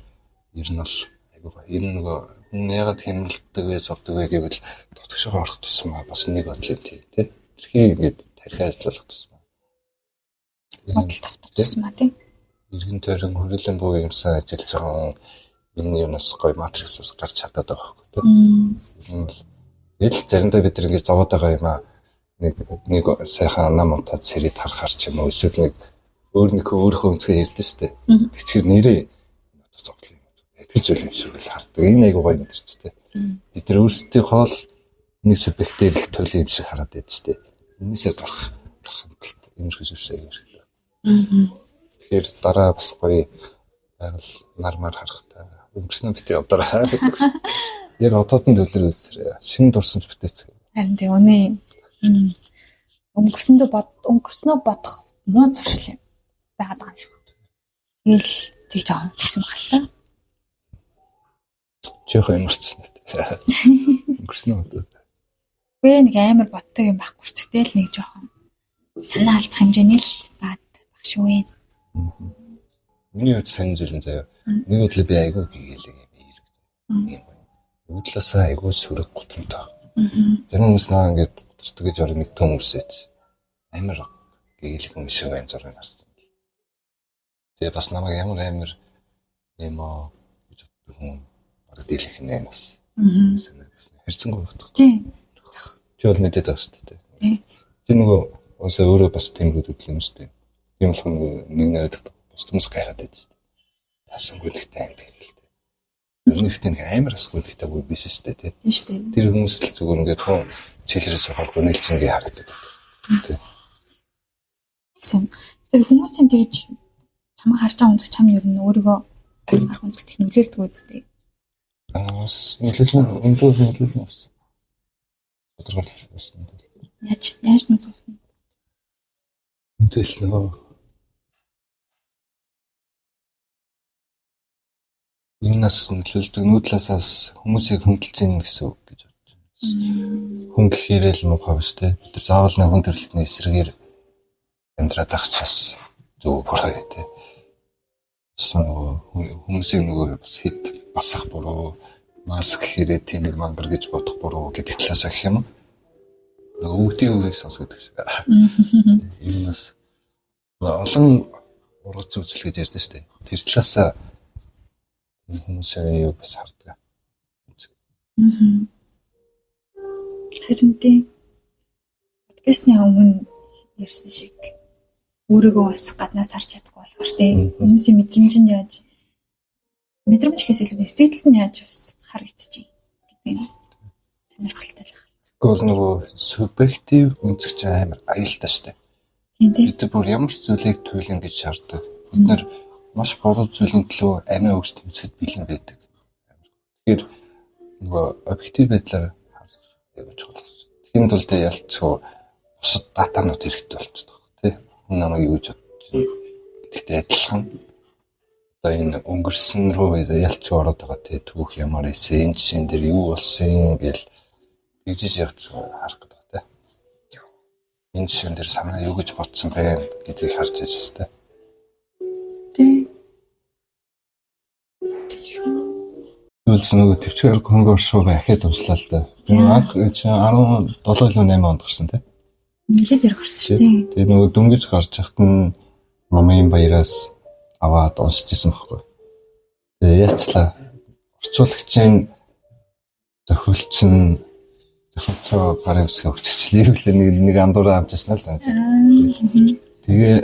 ер нь бол айгуу энэ нөгөө хүн яагаад хямралдаг вэ зовдөг вэ гэвэл дотгошоо орох тусмаа бас нэг бодлоо тий. Тэрхий ингээд тархи ажиллах тусмаа. Бодол тавтах тусмаа тий. Иргэн тойрон хөрөлөн буу юмсаа ажиллаж байгаа энэ юунаас гоё матриксаас гарч чадаад байгаа байхгүй тий. Тэгэл заримдаа бид нэг зовоод байгаа юм аа нэг сайхан нам унтаад сэрийд харахаар ч юм уу эсвэл нэг өөрийнхөө өнцгөө ярьдэн штэ. Тэгэхээр нэрээ зовлоо юм. Итгэж зүйл юм шиг л хардаг. Энэ айгуу гоё мэдэрч тий. Бид нар өөрсдийн хоол нэг субъектээр л туйлын юм шиг хараад байдаг штэ. Энээсээ гарах юм шиг зүйлсээ юм шиг. Тэгэхээр дараа бас гоё байгаль нармаар харахтай. Өнгөрснөө битээ одоораа. Яг одоодын төлөөр үзсэрээ. Шинэ дурсамж бүтээцгээ. Харин тий өнөө өнгөрснөө бодох муу туршил юм байгаад байгаа юм шиг. Тэгэл тийч аа гэсэн баг л та. Жохоо юмарцсан үү. Өнгөрснөө бодоод. Гээ нэг амар боддог юм байхгүй ч тэгэл нэг жоохон санаа алдах хэмжээний л баад баг шүү. Миний хувьд сайн зүйл нь заяа. Нэг өглөө би айгүй гээгэлээ би иргэдэг. Өглөөсөө айгүй сүрэг гутамтай. Зарим хүмүүс наа ингээд гутардаг гэж орой мэддэг хүмүүс ээ. Амар гээгэлэх юм шиг байна зураг нарсан. Тэгээ бас намайг ямар амар юм аа гэж боддог юм. Бараг дийлэх юм байна бас. Хэрцэнгүй байдаг. Тийм. Чи бол мэдээд байгаа шүү дээ. Чи нөгөө уусаа өөрөө бас тийм хөдөлгөөн юм шүү дээ. Тийм болох нэг найд бус хүмүүс гайхаад байдаг шүү дээ. Асангүй нэгтэй юм байл л дээ. Өөрнийхтэй нэг амар асгүй нэгтэй бүр биш шүү дээ тий. Шүү дээ. Тэр хүмүүс л зүгээр ингээд хүн чихрээс ухааргүй нэлцэнгээ харагддаг. Тий. Сэн. Тэр хүмүүсийн тэгж чамаа харж байгаа үнс чам ер нь өөрийгөө харах үнсгт их нөлөөлдөг үстэй. Нөлөөлнө өндөр бас. Тодорхойлж байна. Яаж нөлөөлнө? Нөлөөлнө. Энэ нас нөлөөлдөг нүүдлээсээс хүмүүсийг хөндлөж ийн гэсэн үг гэж бодож байна. Хүн гэхээрээ л муухай биш те. Бид нар заавал нэг хүн төрлөختний эсрэгээр амьдраад ахчихсан зөв буруу те. Хүмүүсийг нөгөө бас хэд басах буруу, маск хэрэг тийм нэг мангар гэж бодох буруу гэдэг талаас гэх юм. Нөгөө үүдийн үгийг сонсгодог шиг. Энэ нас олон ургац үзэл гэж ярьдэн штэ. Тэр талаас хүмүүсээ юу бас хардаг. Харин тийм подкастны өмнө ярьсан шиг өөрийгөө бас гаднаас харж чадахгүй болохоор тийм хүмүүсийн мэдрэмж гэхээс илүү сэтгэл нь яаж бас харагдчих гэдэг нь сонирхолтой л байна. Гэхдээ нөгөө субъектив үнцгч амар аюултай шүү дээ. Тийм. Бид бүр ямар ч зүйлийг туйлын гэж шаарддаг. Бид нар маш буруу зүйлийн төлөө амиа өгч тэмцэхэд бэлэн байдаг. Тэгэхээр нөгөө объектив байдлаар харах яг чухал. Тэхийн тулд ялцгүй бусад датанууд хэрэгтэй болчихдог тий. Намайг юу гэж бодож байна. Гэхдээ адилхан одоо энэ өнгөрсөн рүү ялцгүй ороод байгаа тий. Түүх ямар эсэ энэ жишээн дээр юу болсон гэл тэгжиж явж харах гэдэг тий. Энэ жишээн дээр санаа юу гэж бодсон бэ гэдгийг харж яж өстэй. Тий. Юулс нөгөө төвчээр конгор шууг ахиад уншлаа л да. Анх 17 8 онд гарсан тий. Нилээд ирэх гарсан шүү дээ. Тэгээ нөгөө дөнгөж гарч яхад нь номын баяраас аваад уншиж исэн байхгүй. Тэгээ яачлаа орчуулагчийн зохиолч гарын үсгээ өгччихлээ. Ирүүлээ нэг андуураа авчихсан л санаж. Тэгээ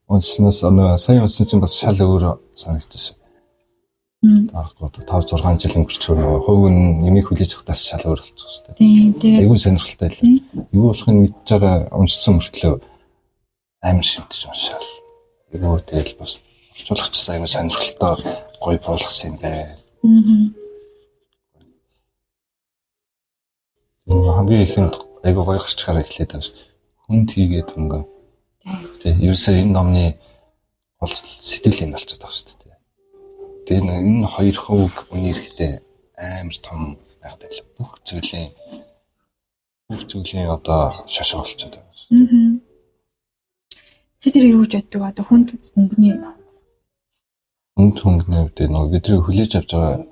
уншсанаас сая уншсан чинь бас шал өөр санагдчихсан. Таахгүй 5 6 жил өнгөрчөө нөгөө хувь нэмийг хүлээж авахтаас шал өөр болчихсон шүү дээ. Тийм. Айгүй сонирхолтой л. Юу болохыг мэдж байгаа уншсан мөртлөө амар шимтэж уншаал. Айгүй тэгэл бас орчуулагчсан айгүй сонирхолтой гоё болгосон юм бэ. Хамгийн ихэнд айгүй гоё гарчгаар эхлээд байгаа шүү. Хүнд хийгээд өнгө. Тэгээ ерөөсөө энэ номны гол сэтгэл энэ болчиход байгаа шүү дээ. Тэгээ энэ хоёр хувь үний эрэхтэй амар том байгаад байла. Бүх зүйлийн одоо шашиг болчиход байгаа шүү. Чи тэр юу гэж боддог одоо хүнд хөнгөний үед нөгөө бидний хүлээж авч байгаа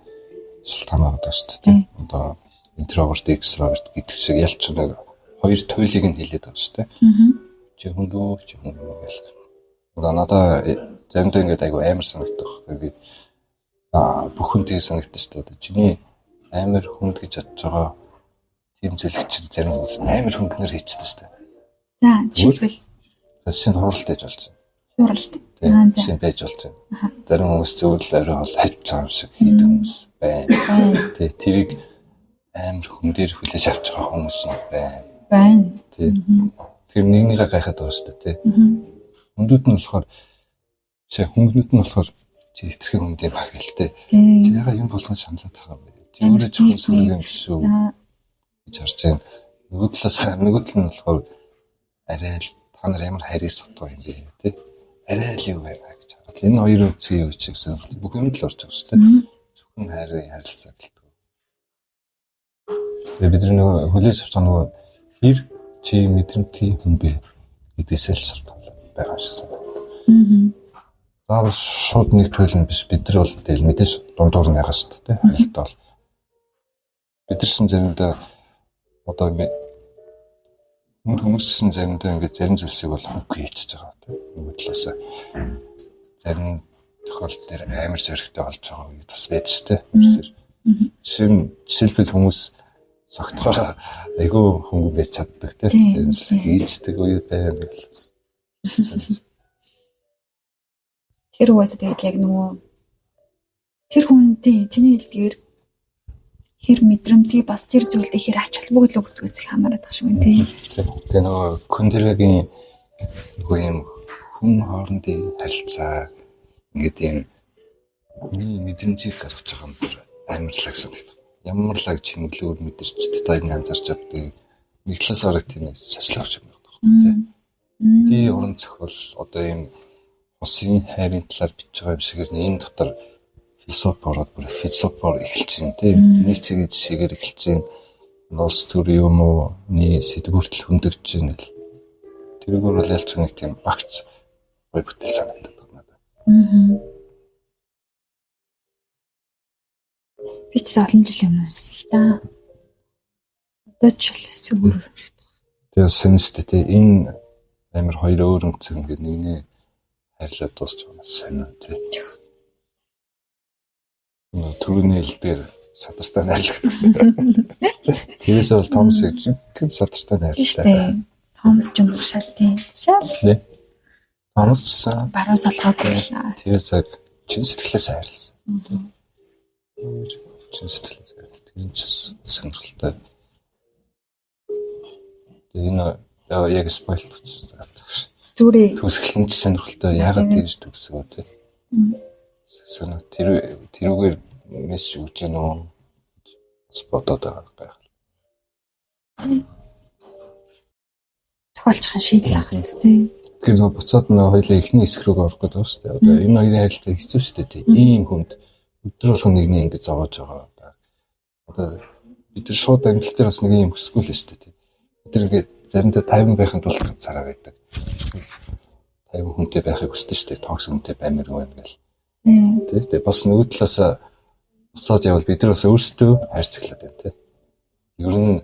шалтгаан байгаа даа шүү дээ. Одоо интроверт, экстраверт гэдэг шиг ялч нэг хоёр туйлыг нь хэлээд байгаа шүү дээ. Чи хөнгөө гэл. Одоо надаа заримдаа ингээд айгу амар санагдах. Тэгээд бүх хүнтэй санагдаж шүү дээ. Чиний амар хүнд гэж бодож байгаа тийм зүйлийг чинь зарим хүмүүс амар хөнгөнөр хийчихдэг шүү дээ. За жишээлбэл шинэ хуралд ээж болж байна. Хуралд. Шинэ байж болж байна. Зарим хүмүүс зөвл орой хол хайж байгаа юм шиг хийдэг хүмүүс байна. Тэгээ тэрийг амар хүн дээр хүлээж авч байгаа хүмүүс байна. Тэр нэгнийгээ гайхаад байгаа шүү дээ. Хүндүүд нь болохоор хөнгөнүүд нь болохоор чи хитрхи хүнд юм аа гэлтэй. Чи яга юм болгон шаналаад байгаа юм бэ? Чи өөрөө зөвхөн сүрэг юм биш үү? гэж харж байна. Нөгөө тал нь болохоор арай л та нар ямар хайрыг сатуу юм бэ тий? Арай л юу байна гэж хараад. Энэ хоёр үгсийн юу ч гэсэн бүх юм л орж байгаа шүү дээ. Зөвхөн хайрын харилцаа гэлдэг. Тэгээ бид нөгөө хүлээж авч байгаа нөгөө хэр чи мэдрэмтгий хүн бэ гэдгээс л шалтгаан байгаа шиг санагдав. Заавал шууд нэг туйл нь биш. Бид нар бол тэгэл мэдээж дундуур нь байгаа шүү дээ. Харилцаа бол бидэрсэн заримдаа одоо ингээд хүмүүс гэсэн заримдаа ингээд зарим зүйлсийг бол хөнгө хийчихэж байгаа тийм. Нөгөө талаас зарим тохиолдол дээр амар зөрөгтэй болж байгаа үед бас байдаг шүү дээ. Жишээлбэл хүмүүс согтохоор айгүй хөнгө байж чаддаг тийм. Хийждэг үед байна гэл. Тэр угаасаа тэгээд яг нөгөө тэр хүнтэй чиний хэлдгээр хэр мэдрэмтгий бас тэр зүйлдээ хэр ач холбогдол өгдгөөс их хамаарат байгаа шүү тийм. Тэгээ нөгөө Кундерагийн нөгөө юм хүн хоорондын харилцаа ингээд юм мэдрэмжийг гаргаж байгаа юм бүр амарлаг санагдав. Ямарлаг чимэглүүр мэдэрч тайны анзарч чаддаг. Нэг талаас орог тийм сочлогч юм байна тийм. Ди уран зохиол одоо юм усын хайрын талаар бичиж байгаа юм шиг энэ дотор философор эхэлж байна тийм. Нэг чигээр жишээгээр эхэлж байна. Улс төр юм уу ни сэдвүүртэл хөндөгч байна л. Тэрүүгээр бол ялч нэг тийм багц бой бүтээл санагдаад байна надад. Би ч олон жил юм уншсан л да. Одоо ч л өөр юм шиг байна. Тэгээ сонирхолтой тийм энэ амар хоёр өөр өнцөг ингээд нэгнээ хайрлаад дуусч байгаа сонио тийм. Түрүүний хэлдгээр садартай найрлагдаг. Тэрээс бол Томасыг жинхэнэ садартай найрлагдаг. Томас ч юм уу шал тийм. Шал. Томас ч баруун солгоод байлаа. Тэр цаг чин сэтгэлээс хайрлсан. Чин сэтгэлээс хайрлсан. Тэр ч сонирхолтой. Энэ яг спойл болчихсон. Зүрээ. Төсгөл нь ч сонирхолтой. Яагаад тэгж төгсгөө тий. Тэрүүгээр мессеж өгч гэнэ үү? Спотод байгаа. Зохиолчхон шийдэл авах тий. Тэгэхээр нөө буцаад нөө хоёлаа эхний хэсэг рүү орох гэдэг байна шүү дээ. Одоо энэ хоёрын харилцаа хэцүү шүү дээ тий. Ийм хүнд өдөр болгон нэгний ингэ зовоож байгаа. Одоо бид нар шууд амьдрал дээр бас нэг юм хүсэхгүй л шүү дээ тий. Бид нар ингэ заримдаа 50 байхын тулд ганцаараа байдаг. 50 хүнтэй байхыг хүсдэг шүү дээ. Токс хүнтэй баймиргүй байна гэл. Тэгээ бас нөгөө талаас буцаад явал бид нар бас өөрсдөө хайрцаглаад байна тий. Ер нь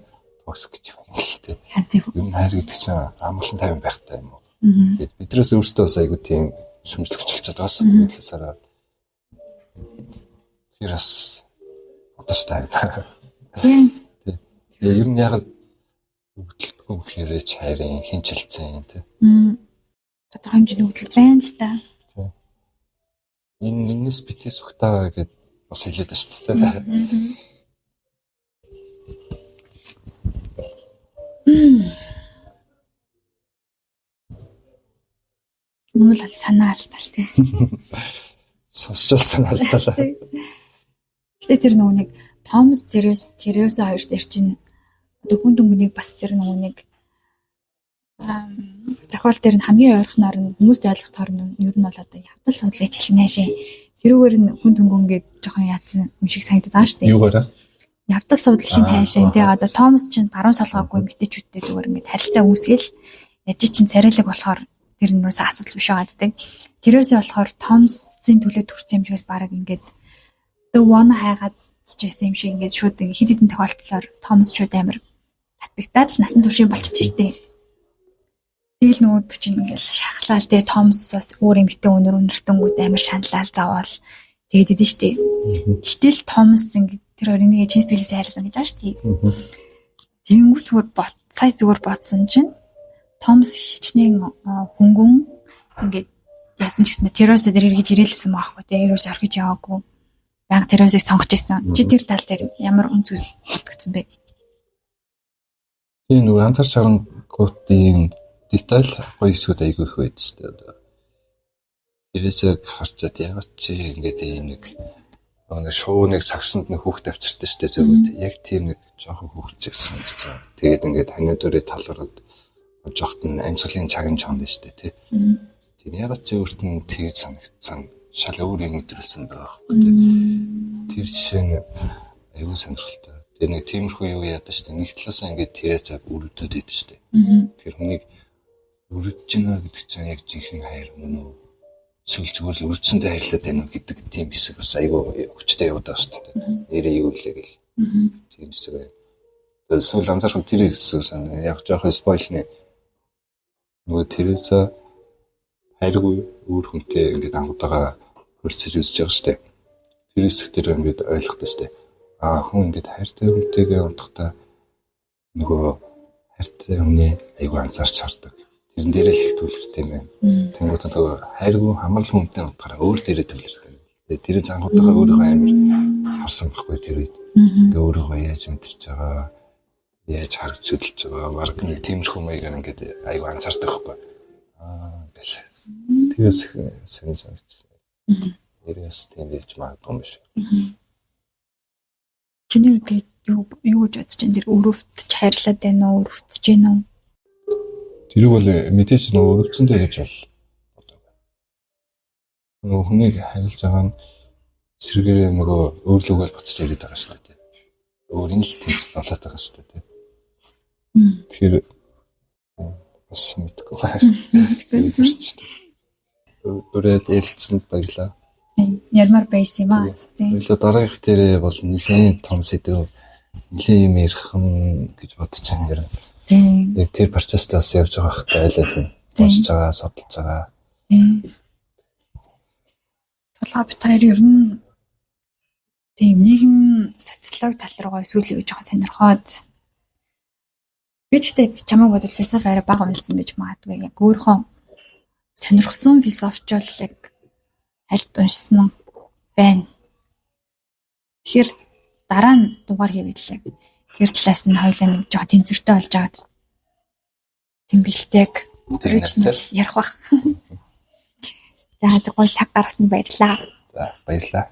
токс гэж юм гэлтэй. Ер нь хайр гэдэг чинь амгалан 50 байхтай юм уу? Бидрээс өөрсдөө бас айгүй тийм шүмжлэгч болчиход байгаа юм хэлсараа. Тэр бас бодож таа. Тийм. Ер нь яг хөдөлгөө гэхээр чайрын хинчилцэн тий. Тодорхой хэмжээний хөдөлж байна л да. Энэс битээс ухтаа гэдээ бас хэлээд байна шүү дээ. Өмнө л санаа алдтал тий. Сонсч санаа алдтал. Гэтэ тэр нөгөө нэг Томас Терес хоёр дээр чинь хүн дүнгийн бас тэр нөгөө нэг зохиол дээр нь хамгийн ойрхоноор нь хүмүүст ойлгохоор нь ер нь бол одоо явдал судлаач хэлнэ шээ. Тэрүүгээр нь хүн дүнгийн жоохон яатсан юм шиг санагдаад байгаа шүү дээ. Юугаараа? Явдал судлалын тайшаа. Тэгээ одоо Томас чинь баруун солгоогүй мэтээчүүдтэй зүгээр ингээд харилцаа үүсгээл яж чинь царайлаг болохоор тэр нь юусэн асуудал биш байгаа гэдэг. Тэрөөсөө болохоор Томасын төлөө төрсэн юм шиг л бараг ингээд the one хайгаад чийсэн юм шиг ингээд шууд хэд хэдэн тохиолдлоор Томас шууд амир татагдаад л насан туршийн болчихж штеп. Тэгэл нөгөөд чинь ингээд шахлаа л тэгээ Томасаас өөр эмэгтэй өнөр өнөртөнгүүд амир шаналал заавал тэгээд идэв штеп. Гэтэл Томас ингээд тэр хоёрын нэг чинь сэтгэлээс хайрсан гэж байгаа штеп. Тэнгүүт зүгээр сая зүгээр ботсон чинь Томас хичнээн хөнгөн ингээд яасан ч гэсэн терөөсөд эргэж ирээлсэн байхгүй тэгээ ерөөс орхиж яваагүй. Банк терөөсийг сонгож ирсэн. Чи тэр тал дээр ямар үнцэг бодгдсон бэ? Тийм нөгөө анзаар шарангуудын деталь гоё хэсгүүд айгүй их байдаг шүү дээ. Тэрээсээ харчаад ягаад чи ингээд нэг шоу нэг цагсанд нэг хүүхд авчирсан шүү дээ зөвхөн яг тийм нэг жоохон хүүхд шиг санагдсан. Тэгээд ингээд ханиа дөрөө талраад жоохт нь амьсгалын чагн чонд шүү дээ тий. Тэр ягаад чи өөрт нь тэгж санагдсан шал өөр юм өдрүүлсэн байгаа байхгүй. Тэр жишээ нь аюул сонирхолтой. Тэр нэг тиймэрхүү юу яадаг шүү дээ. Нэг талаас ингээд тэрээ цаг өрөвдөд идэв шүү дээ. Тэр хүнийг өрөвдөж гинэ гэдэг чинь яг жинхэнэ хайр мөн үү? Эсвэл зүгээр л өрөвдсөндөө хайрлаад байна уу гэдэг тийм хэсэг бас аюул хүчтэй яваад байгаа шүү дээ. Нэрээ юу илээ гэл. Тийм хэсэг бай. Тэр сүүл анзаархан тэр хэсэг санаа яг жоохон спойлны нөгөө тэрээсээ хайргүй өөр хүнтэй ингээд анхудаага хөрцөж үзэж байгаа шүү дээ. Тэр хэсэг дээр ингээд ойлгохтой шүү дээ. Хүн ингээд хайртай хүнтэйгээ унтахдаа нөгөө хайртай хүний айгүй анзаарч хардаг. Тэрэн дээрээ л их төлөвтэй юм байна. Тэнгуут нөгөө хайргүй хамаал хүнтэй унтахаараа өөр дээрээ төлөвтэй. Тэгээ тэр анхудаага өөрийнхөө амир харсан байхгүй тэр үед. Ингээ өөрийгөө яаж мэдэрч байгаа, яаж харж хөдөлж байгаа, баг нэг тиймэрхүү маягаар ингээд айгүй анзаардаг байхгүй. Гэл. Тэрээс сайн санагдчихсан. Нэрээс тийм байж магадгүй юм биш. Чиний үед юу гэж бодож байна? Тэр өрөвдөж хайрлаад байна уу? Өрөвдөж байна уу? Тэрийг бол мэдээж нөгөө өрөвдсөндөө гэж бол нөгөө хүнийг харилж байгаа нь эсрэгээр нөгөө өөрлөгөө буцаж ирээд байгаа шүү дээ. Өөрийн л тэмцэл болоод байгаа шүү дээ. Тэгэхээр бас мэдгүй байна. Бүрээд ярилцсанд баярлалаа. Ярмаар байсан юм аа. Өглөө дараагийнх дээрээ бол нэлээд том сэдв нэлээд юм ярих гэж бодож байна. Яг тэр процесстаас явж байгаа хэрэгтэй айлал нь болж байгаа, судалж байгаа. Тулгаа бит хоёр ер нь тийм нийгэм социологи тал руугаа сүүлийн үе жоохон сонирхоод би тэгтээ чамайг бодвол философи арай бага унсан байж магадгүй. Яг өөрийнхөө сонирхсан философч бол яг альт уншсан байна. Тэгэхээр дараа нь дугаар хийвэл яг тэр талаас нь хоёлаа нэг жоо тэнцвэртэй болж агаад тэмдэглэлтэйг ярих бах. За гоё цаг гаргасанд баярлалаа. За баярлалаа.